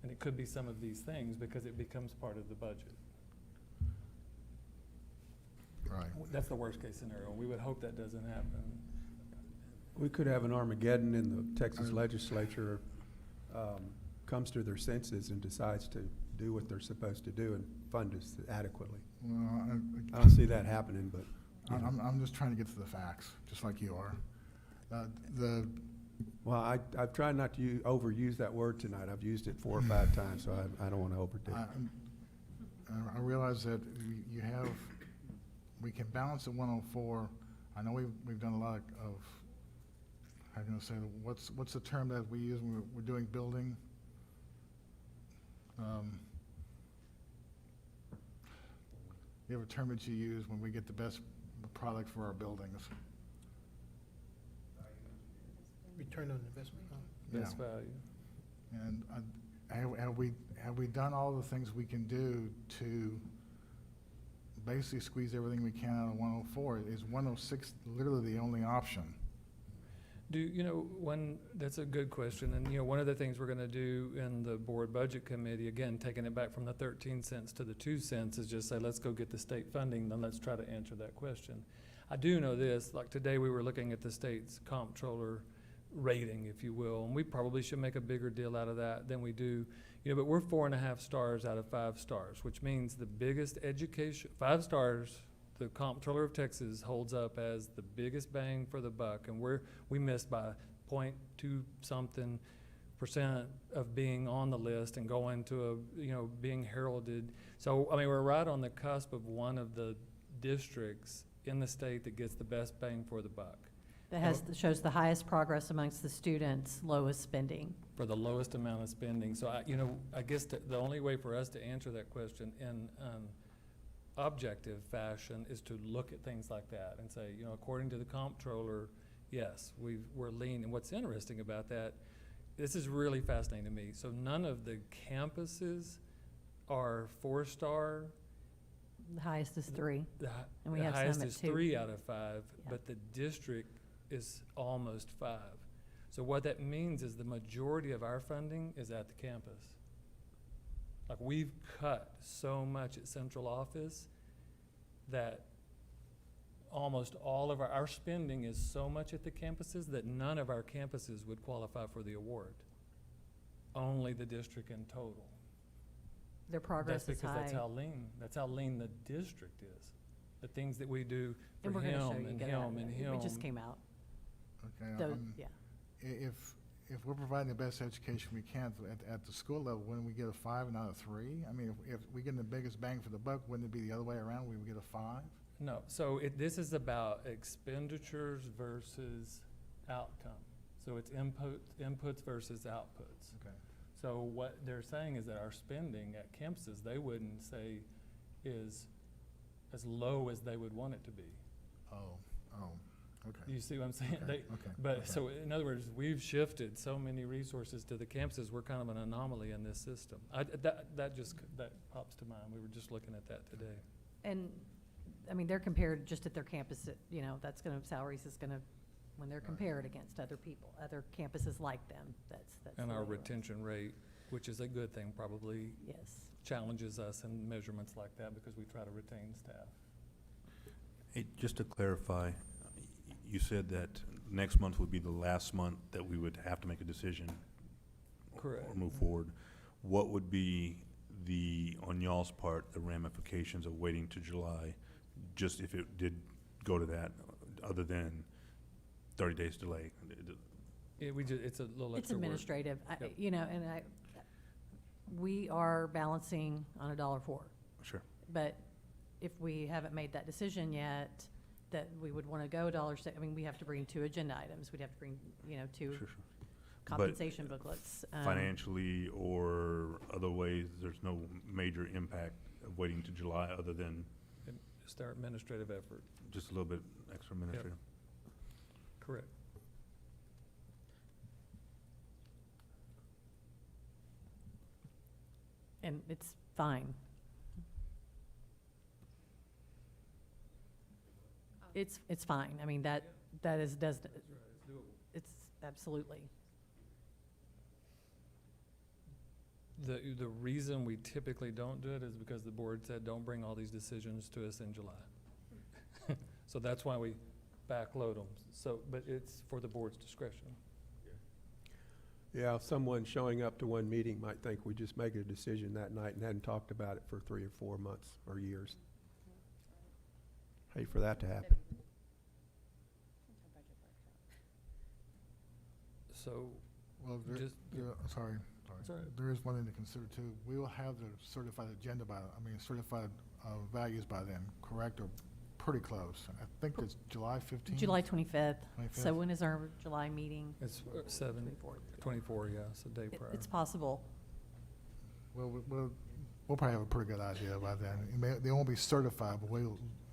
And it could be some of these things because it becomes part of the budget. Right. That's the worst case scenario. We would hope that doesn't happen. We could have an Armageddon in the Texas legislature comes to their senses and decides to do what they're supposed to do and fund us adequately. Well, I don't see that happening, but. I'm just trying to get to the facts, just like you are. Well, I've tried not to overuse that word tonight. I've used it 4 or 5 times, so I don't want to overdo it. I realize that we can balance at 104. I know we've done a lot of, how can I say, what's the term that we use when we're doing building? You have a term that you use when we get the best product for our buildings. Return on investment. Best value. And have we done all the things we can do to basically squeeze everything we can out of 104? Is 106 literally the only option? That's a good question, and you know, one of the things we're gonna do in the board budget committee, again, taking it back from the 13 cents to the 2 cents, is just say, let's go get the state funding, then let's try to answer that question. I do know this, like today we were looking at the state's comptroller rating, if you will, and we probably should make a bigger deal out of that than we do, you know, but we're 4.5 stars out of 5 stars, which means the biggest education, 5 stars, the Comptroller of Texas holds up as the biggest bang for the buck, and we missed by 0.2 something % of being on the list and going to being heralded. So, I mean, we're right on the cusp of one of the districts in the state that gets the best bang for the buck. That shows the highest progress amongst the students, lowest spending. For the lowest amount of spending. So, I guess the only way for us to answer that question in objective fashion is to look at things like that and say, according to the comptroller, yes, we're lean. And what's interesting about that, this is really fascinating to me. So none of the campuses are 4-star. The highest is 3. And we the have highest some at is 2. 3 out of 5, Yeah. but the district is almost 5. So what that means is the majority of our funding is at the campus. Like, we've cut so much at central office that almost all of our spending is so much at the campuses that none of our campuses would qualify for the award. Only the district in total. Their progress That's is because high. that's how lean the district is. The things that we do for And we're gonna show him you and that. him and him. It just came out. Okay. Yeah. If we're providing the best education we can at the school level, wouldn't we get a 5 and not a 3? I mean, if we get the biggest bang for the buck, wouldn't it be the other way around? We would get a 5? No, so this is about expenditures versus outcome. So it's inputs versus outputs. Okay. So what they're saying is that our spending at campuses, they wouldn't say is as low as they would want it to be. Oh, Okay. You see what I'm saying? Okay, They, okay, but, okay. so in other words, we've shifted so many resources to the campuses, we're kind of an anomaly in this system. That pops to mind. We were just looking at that today. And, I mean, they're compared just at their campus, you know, that's gonna, salaries is gonna, when they're compared against other people, other campuses like them, that's. And the our way it runs. retention rate, which is a good thing, probably Yes. challenges us in measurements like that because we try to retain staff. Hey, just to clarify, you said that next month would be the last month that we would have to make a decision. Correct. Or move forward. What would be on y'all's part, the ramifications of waiting to July, just if it did go to that, other than 30 days delay? It's a little It's extra work. administrative, Yep. you know, and we are balancing on $1.04. Sure. But if we haven't made that decision yet, that we would want to go $1.06, I mean, we have to bring 2 agenda items. We'd have to bring, you know, 2 Sure, sure. compensation booklets. Financially or other ways, there's no major impact of waiting to July other than Just our administrative effort. just a little bit extra administrative? Correct. And it's fine. It's fine. I mean, that is, it's absolutely. The reason we typically don't do it is because the board said, don't bring all these decisions to us in July. So that's why we backload them. So, but it's for the board's discretion. Yeah, someone showing up to one meeting might think we just make a decision that night and hadn't talked about it for 3 or 4 months or years. Hate for that to happen. So, Well, just, sorry. It's all right. There is one thing to consider too. We will have the certified agenda certified values by then, correct, or pretty close? I think it's July 15th? July 25th. 25th. So when is our July meeting? it's 24, yeah, it's a day prior. It's possible. Well, we'll probably have a pretty good idea by then. They won't be certified, but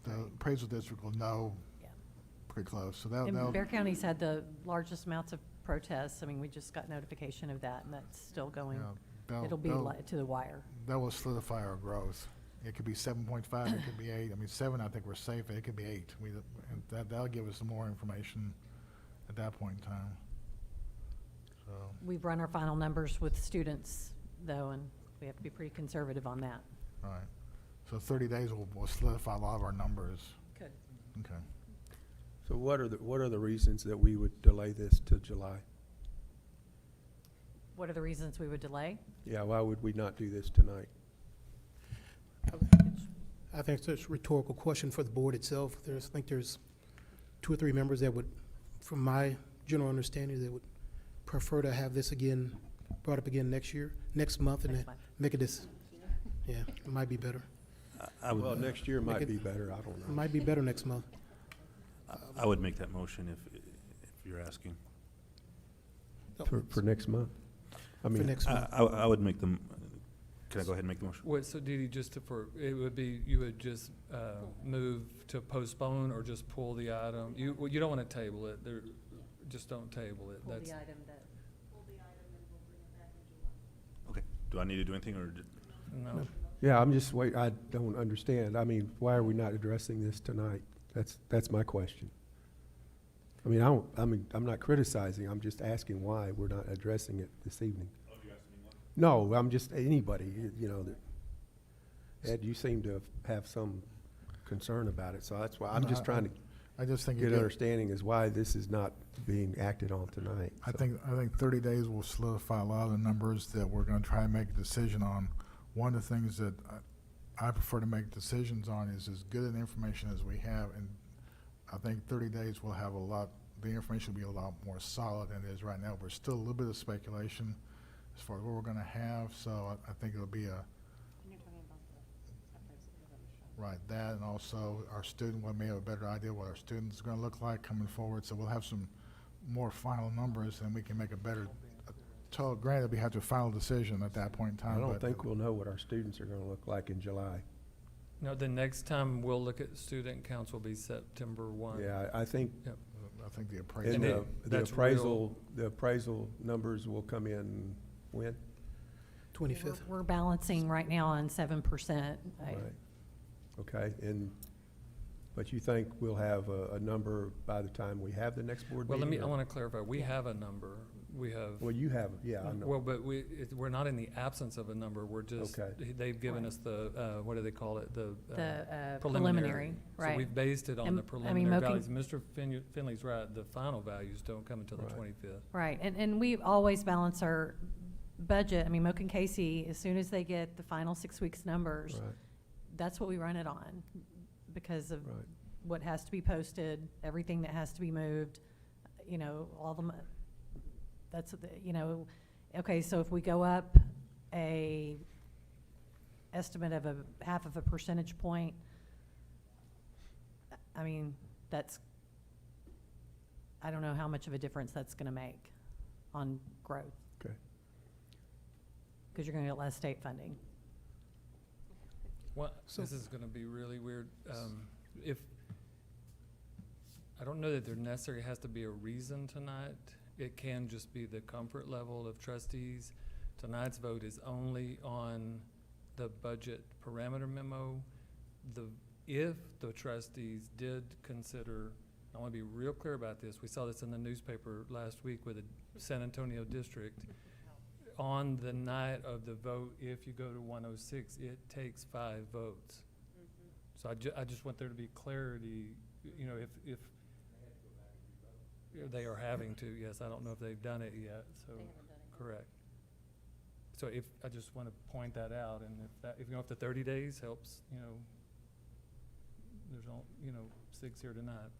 the appraisal district will know Yeah. pretty close. So And that'll. Bear County's had the largest amounts of protests. I mean, we just got notification of that, and that's still going. Yeah, It'll be to the wire. That will solidify our growth. It could be 7.5, it could be 8. I mean, 7, I think we're safe, it could be 8. And that'll give us some more information at that point in time. So, We've run our final numbers with students, though, and we have to be pretty conservative on that. all right. So 30 days will solidify a lot of our numbers. Good. Okay. So what are the reasons that we would delay this to July? What are the reasons we would delay? Yeah, why would we not do this tonight? I think it's a rhetorical question for the board itself. I think there's 2 or 3 members that would, from my general understanding, that would prefer to have this brought up again next month, and Next then month. make it yeah, it might be better. Well, next year might it- be better, I don't It know. might be better next month. I would make that motion if you're asking. For next month? I For mean, next month. I would make them, can I go ahead and make the motion? Wait, so Dee Dee, it would be, you would just move to postpone or just pull the item? You don't want to table it, just don't table it. Pull That's, the item that. Okay, do I need to do anything or? no. yeah, I don't understand. I mean, why are we not addressing this tonight? That's my question. I mean, I'm not criticizing, I'm just asking why we're not addressing it this evening. Oh, you asked me one? No, I'm just, anybody, Ed, you seem to have some concern about it, so that's why, I'm No, just trying to I just think get an understanding as why this is not being acted on tonight. I So- think 30 days will solidify a lot of the numbers that we're going to try and make a decision on. One of the things that I prefer to make decisions on is as good an information as we have, and I think 30 days will have the information will be a lot more solid than it is right now. There's still a little bit of speculation as far as what we're going to have, so I think it'll be right, that, and also our student, we may have a better idea what our students are going to look like coming forward, so we'll have some more final numbers, and we can make a better, granted, we have to final decision at that point in time. I don't but- think we'll know what our students are gonna look like in July. No, the next time we'll look at student counts will be September 1. Yeah, I think Yep. I think the And appraisal. the that's appraisal numbers will come in when? 25th. We're balancing right now on 7%. Right. Okay, but you think we'll have a number by the time we have the next board Well, meeting? I or- want to clarify, we have a number. We have, Well, you have, yeah, I know. well, but we're not in the absence of a number. We're just, Okay. they've given us the, what do they call it? The Preliminary, So right. we've based it on And, the I mean, preliminary Moken- values. Mr. Finley's right, the final values don't come until the Right. 25th. Right, and we always balance our budget. I mean, Moken Casey, as soon as they get the final 6 weeks' numbers, Right, that's what we run it on, because of right. what has to be posted, everything that has to be moved, you know, all the, that's, you know, okay, so if we go up a estimate of a 0.5 percentage point, I mean, that's, I don't know how much of a difference that's gonna make on growth. Okay. Because you're gonna get less state funding. Well, So- this is gonna be really weird. If, I don't know that there necessarily has to be a reason tonight. It can just be the comfort level of trustees. Tonight's vote is only on the budget parameter memo. If the trustees did consider, I wanna be real clear about this, we saw this in the newspaper last week with the San Antonio district. On the night of the vote, if you go to 106, it takes 5 votes. So I just want there to be clarity, you know, if they are having to, yes, I don't know if they've done it yet, so, correct. So I just want to point that out, and if you know, if the 30 days helps, you know, there's all, 6 here tonight.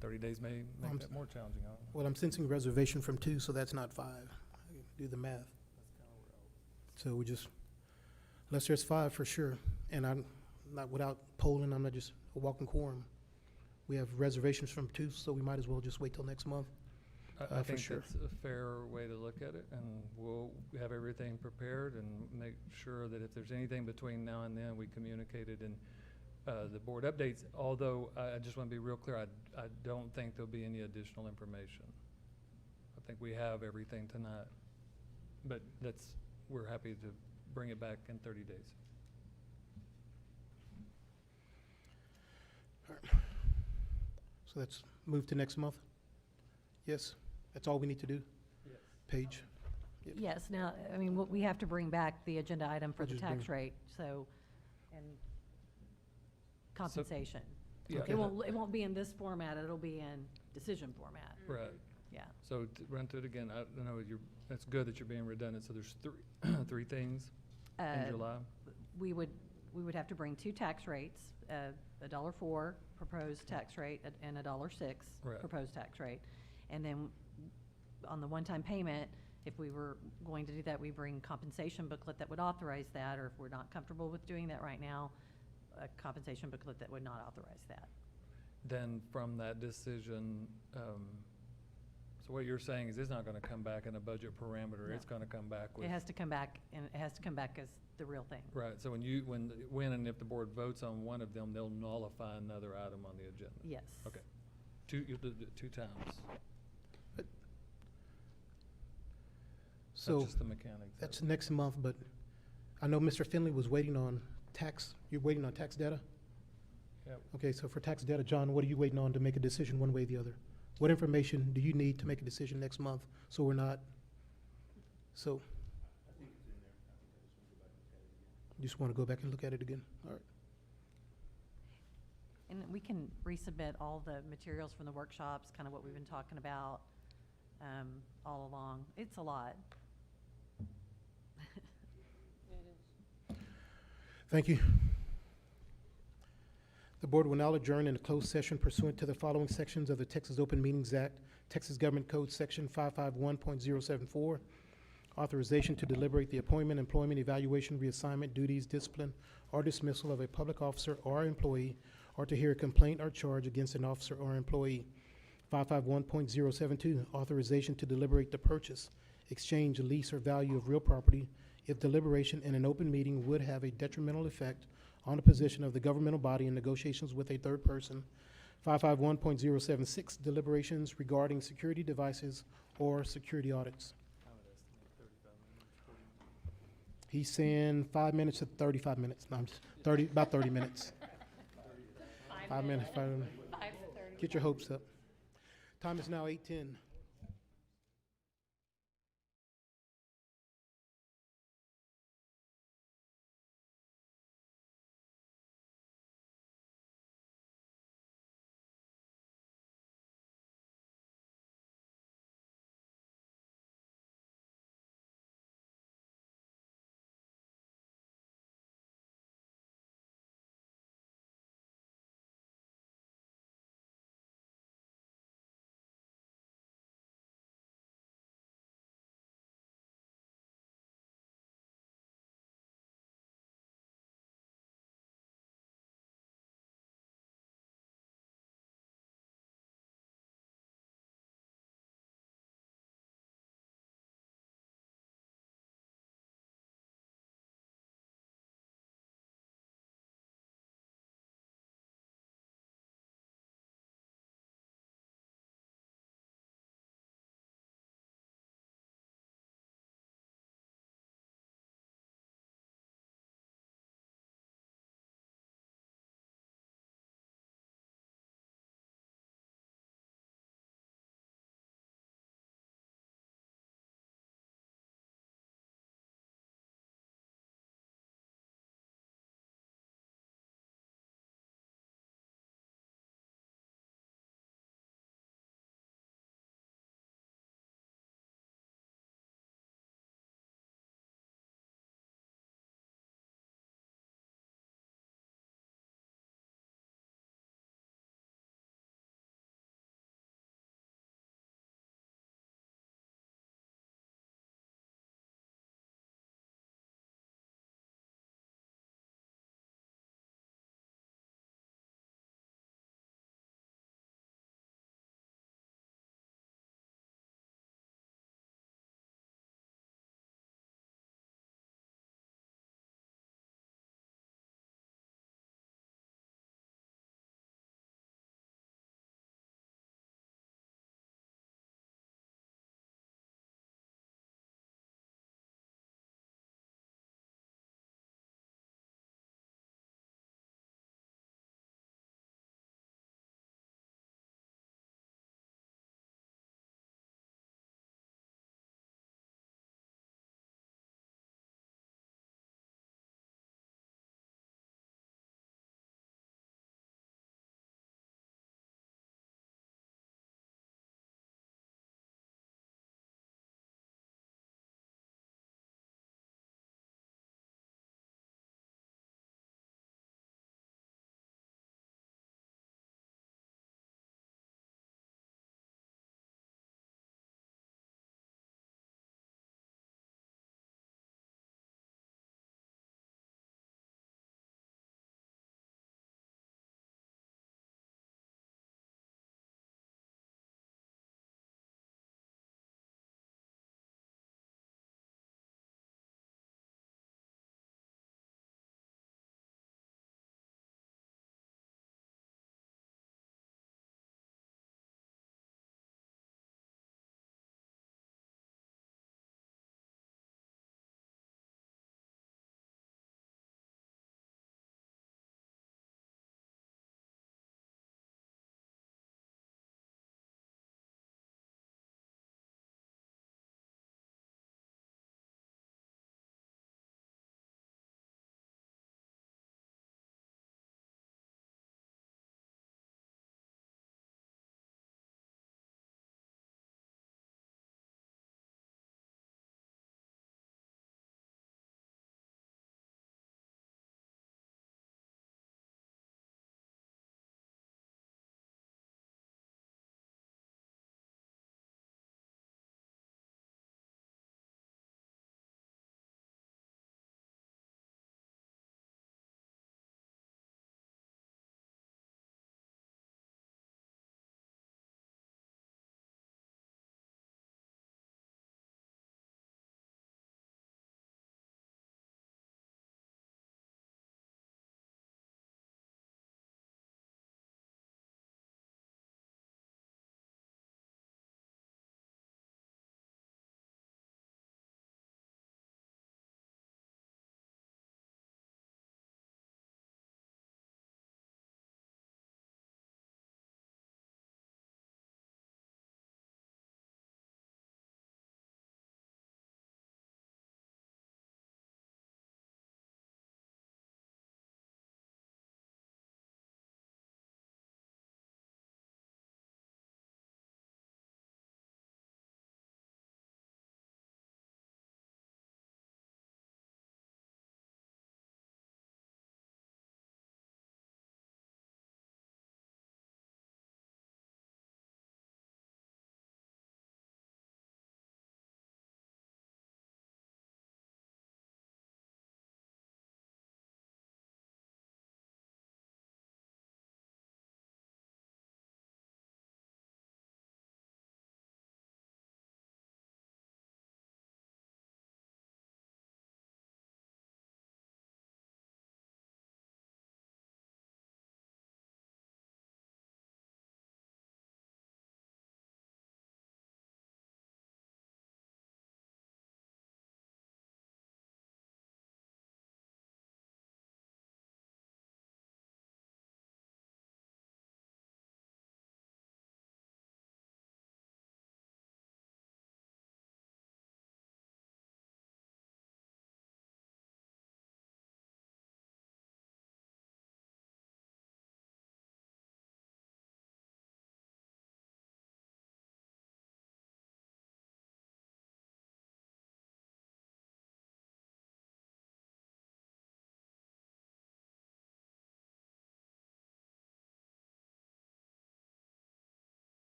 30 days may make that more challenging, I don't know. Well, I'm sensing reservation from 2, so that's not 5. Do the math. So we just, unless there's 5 for sure, and I'm not, without polling, I'm not just a walking quorum. We have reservations from 2, so we might as well just wait till next month. I for think sure. that's a fair way to look at it, and we'll have everything prepared and make sure that if there's anything between now and then, we communicate it in the board updates, although I just want to be real clear, I don't think there'll be any additional information. I think we have everything tonight, but we're happy to bring it back in 30 days. So let's move to next month? Yes? That's all we need to do? Yes. Paige? Yep. Yes, now, I mean, we have to bring back the agenda item for We'll the just tax bring- rate, so, and compensation. Yeah. It won't be in this format, it'll be in decision format, Right. yeah. So to run through it again, I don't know, that's good that you're being redundant, so there's three things in Uh, July. We would have to bring 2 tax rates, $1.04 proposed tax rate and $1.06 Right. proposed tax rate. And then on the one-time payment, if we were going to do that, we bring compensation booklet that would authorize that, or if we're not comfortable with doing that right now, a compensation booklet that would not authorize that. Then from that decision, so what you're saying is it's not gonna come back in a budget parameter, No. it's gonna come back with. It has to come back, and it has to come back as the real thing. Right, so when and if the board votes on one of them, they'll nullify another item on the agenda. Yes. Okay. You'll do it 2 times. So That's just the mechanics of that's it. next month, but I know Mr. Finley was waiting on you're waiting on tax data? Yep. Okay, so for tax data, John, what are you waiting on to make a decision one way or the other? What information do you need to make a decision next month, so we're not, so? You just want to go back and look at it again? All right. And we can resubmit all the materials from the workshops, kind of what we've been talking about all along. It's a lot. Thank you. The board will now adjourn in a closed session pursuant to the following sections of the Texas Open Meetings Act, Texas Government Code Section 551.074, authorization to deliberate the appointment, employment, evaluation, reassignment, duties, discipline, or dismissal of a public officer or employee, or to hear a complaint or charge against an officer or employee. 551.072, authorization to deliberate the purchase, exchange, lease, or value of real property if deliberation in an open meeting would have a detrimental effect on the position of the governmental body in negotiations with a third person. 551.076, deliberations regarding security devices or security audits. He's saying 5 minutes to 35 minutes. No, I'm just 30, about 30 minutes. 5 minutes. 5 minutes. Get your hopes up. Time is now 8:10.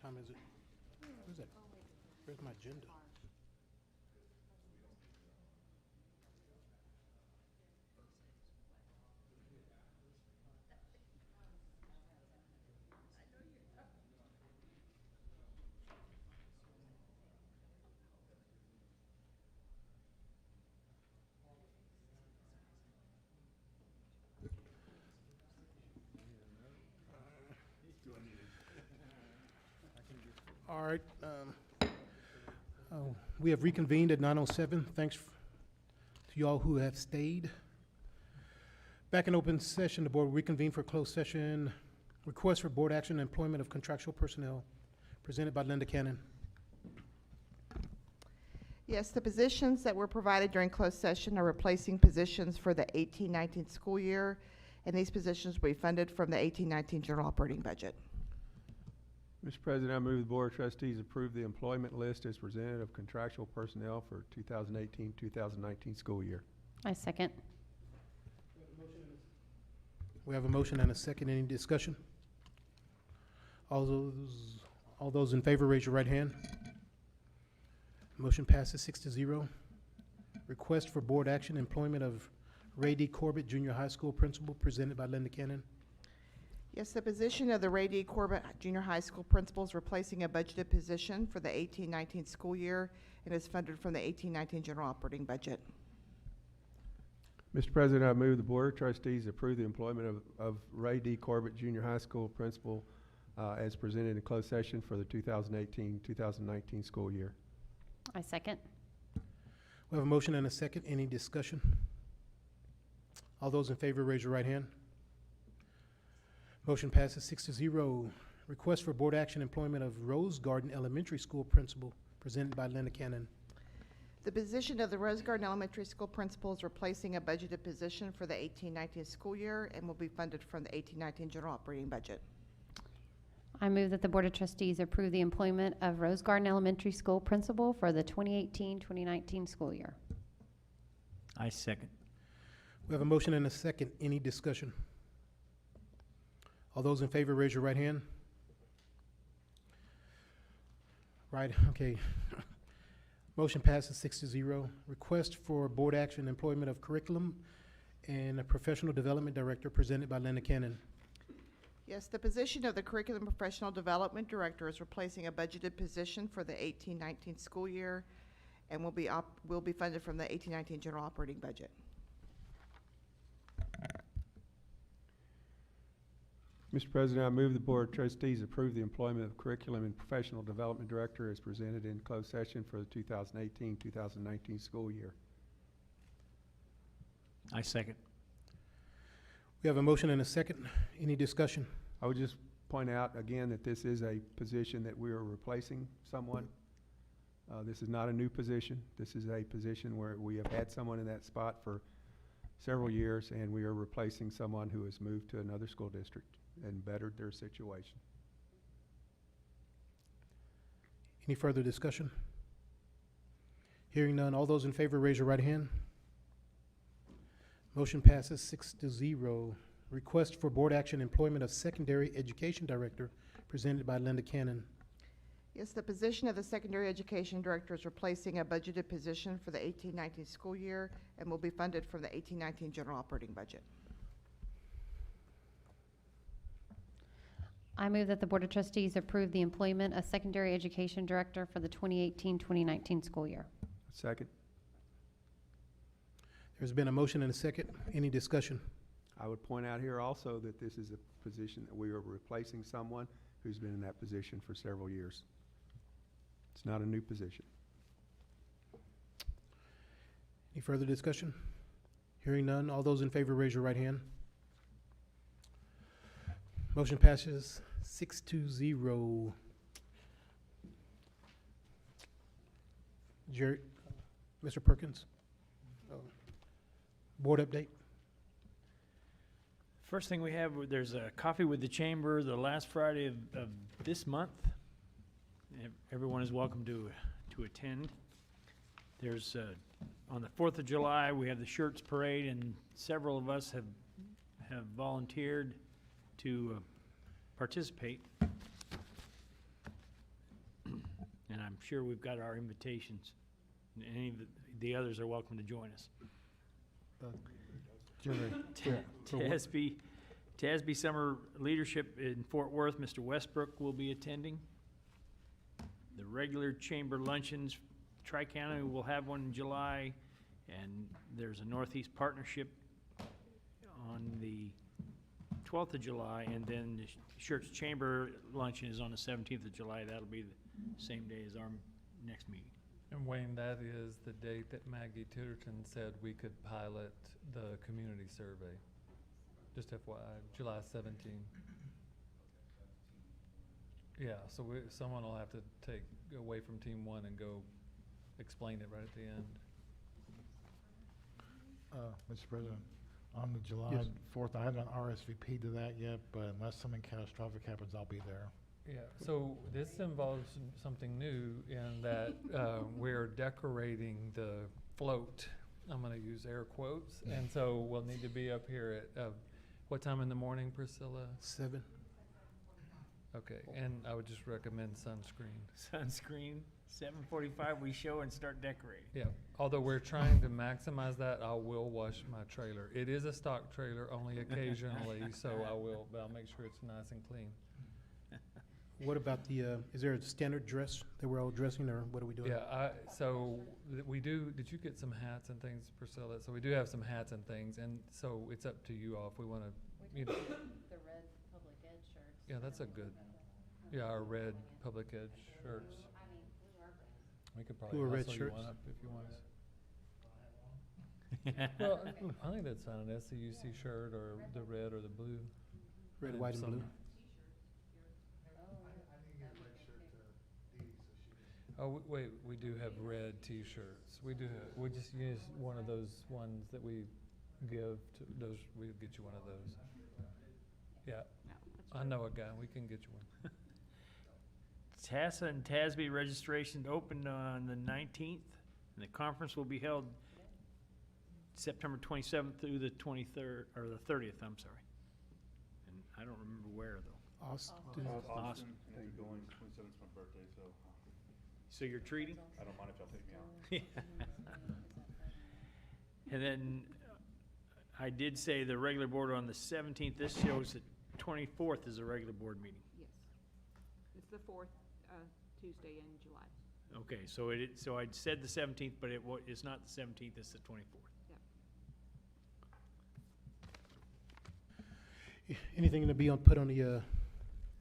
time is it? Where's that? Where's my agenda? All right. We have reconvened at 9:07. Thanks to you all who have stayed. Back in open session, the board reconvened for closed session. Request for board action and employment of contractual personnel, presented by Linda Cannon. Yes, the positions that were provided during closed session are replacing positions for the 18-19 school year, and these positions will be funded from the 18-19 general operating budget. Mr. President, I move the Board of Trustees approve the employment list as presented of contractual personnel for 2018-2019 school year. I second. We have a motion and a second. Any discussion? All those in favor, raise your right hand. Motion passes 6-0. Request for board action, employment of Ray D. Corbett, Junior High School Principal, presented by Linda Cannon. Yes, the position of the Ray D. Corbett Junior High School Principal is replacing a budgeted position for the 18-19 school year and is funded from the 18-19 general operating budget. Mr. President, I move the Board of Trustees approve the employment of Ray D. Corbett, Junior High School Principal, as presented in closed session for the 2018-2019 school year. I second. We have a motion and a second. Any discussion? All those in favor, raise your right hand. Motion passes 6-0. Request for board action, employment of Rose Garden Elementary School Principal, presented by Linda Cannon. The position of the Rose Garden Elementary School Principal is replacing a budgeted position for the 18-19 school year and will be funded from the 18-19 general operating budget. I move that the Board of Trustees approve the employment of Rose Garden Elementary School Principal for the 2018-2019 school year. I second. We have a motion and a second. Any discussion? All those in favor, raise your right hand. Right, okay. Motion passes 6-0. Request for board action, employment of curriculum and a professional development director, presented by Linda Cannon. Yes, the position of the Curriculum Professional Development Director is replacing a budgeted position for the 18-19 school year and will be funded from the 18-19 general operating budget. Mr. President, I move the Board of Trustees approve the employment of Curriculum and Professional Development Director as presented in closed session for the 2018-2019 school year. I second. We have a motion and a second. Any discussion? I would just point out again that this is a position that we are replacing someone. This is not a new position. This is a position where we have had someone in that spot for several years, and we are replacing someone who has moved to another school district and bettered their situation. Any further discussion? Hearing none, all those in favor, raise your right hand. Motion passes 6-0. Request for board action, employment of secondary education director, presented by Linda Cannon. Yes, the position of the Secondary Education Director is replacing a budgeted position for the 18-19 school year and will be funded from the 18-19 general operating budget. I move that the Board of Trustees approve the employment of secondary education director for the 2018-2019 school year. Second. There's been a motion and a second. Any discussion? I would point out here also that this is a position that we are replacing someone who's been in that position for several years. It's not a new position. Any further discussion? Hearing none, all those in favor, raise your right hand. Motion passes 6-0. Mr. Perkins, board update. First thing we have, there's a coffee with the chamber the last Friday of this month. Everyone is welcome to attend. There's on the 4th of July, we have the Schertz parade, and several of us have volunteered to participate. I'm sure we've got our invitations. And any of the others are welcome to join us. TASB Summer Leadership in Fort Worth, Mr. Westbrook will be attending. The regular chamber luncheons, Tri-County will have one in July, and there's a Northeast Partnership on the 12th of July, and then the Schertz Chamber luncheon is on the 17th of July. That'll be the same day as our next meeting. And Wayne, that is the date that Maggie Titterton said we could pilot the community survey. Just FYI, July 17. Yeah, so someone will have to take away from Team 1 and go explain it right at the end. Mr. President, on the July Yes. 4th, I haven't RSVP'd to that yet, but unless something catastrophic happens, I'll be there. Yeah, so this involves something new in that we're decorating the float. I'm gonna use air quotes, and so we'll need to be up here at, what time in the morning, Priscilla? 7. Okay, and I would just recommend sunscreen. Sunscreen, 7:45, we show and start decorating. Yeah, although we're trying to maximize that, I will wash my trailer. It is a stock trailer, only occasionally, so but I'll make sure it's nice and clean. What about the, is there a standard dress that we're all dressing, or what are we doing? Yeah, we do, did you get some hats and things, Priscilla? So we do have some hats and things, and so it's up to you all if we wanna, you know. The red public ed shirts. Yeah, that's a good, yeah, our red public ed shirts. We could probably Blue or red hustle you shirts? one up if you want. Well, I think that's fine, an SCUC shirt or the red or the blue. Red, white, and blue. Oh, wait, we do have red T-shirts. We do, we just use one of those ones that we give to those, we'll get you one of those. Yeah, I know a guy, we can get you one. TASA and TASB registration opened on the 19th, and the conference will be held September 27th through the 23rd, or the 30th, I'm sorry. And I don't remember where, though. Austin. Austin. Yeah, you're going, 27th is my birthday, so So you're treating? I don't mind if y'all take me out. And then I did say the regular board on the 17th. This shows that 24th is a regular board meeting. Yes. It's the fourth Tuesday in July. Okay, so so I'd said the 17th, but it's not the 17th, it's the 24th. Yep. Anything to be put on the,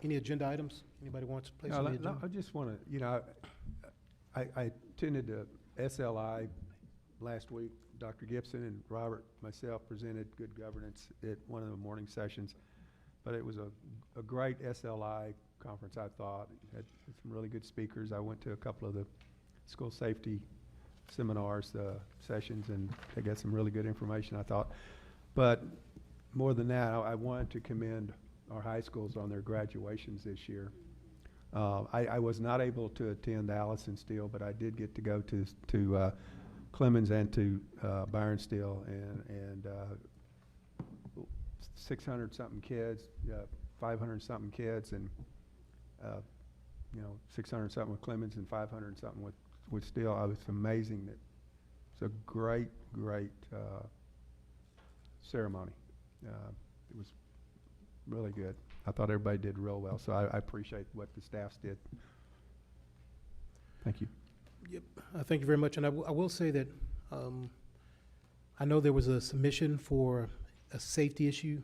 any agenda items? Anybody wants to place on the agenda? I just wanna, you know, I attended the SLI last week. Dr. Gibson and Robert, myself, presented good governance at one of the morning sessions. But it was a great SLI conference, I thought. It had some really good speakers. I went to a couple of the school safety seminars, sessions, and they got some really good information, I thought. But more than that, I wanted to commend our high schools on their graduations this year. I was not able to attend Allison Steele, but I did get to go to Clemens and to Byron Steele, and 600-something kids, 500-something kids, and 600-something with Clemens and 500-something with Steele. I was amazing. That it's a great ceremony. It was really good. I thought everybody did real well, so I appreciate what the staffs did. Thank you. Yep, thank you very much. And I will say that I know there was a submission for a safety issue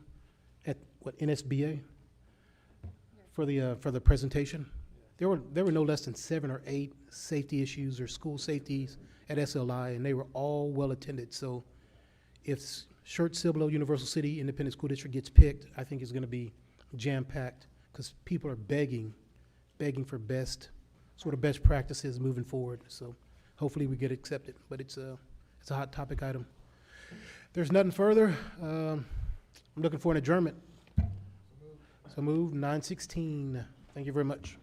at NSBA for the presentation. There were no less than 7 or 8 safety issues or school safeties at SLI, and they were all well attended. So if Schertz-Cibolo-Universal City Independent School District gets picked, I think it's going to be jam-packed because people are begging for best practices moving forward. So hopefully we get accepted, but it's a hot topic item. There's nothing further. I'm looking for an adjournment. So moved, 9:16. Thank you very much.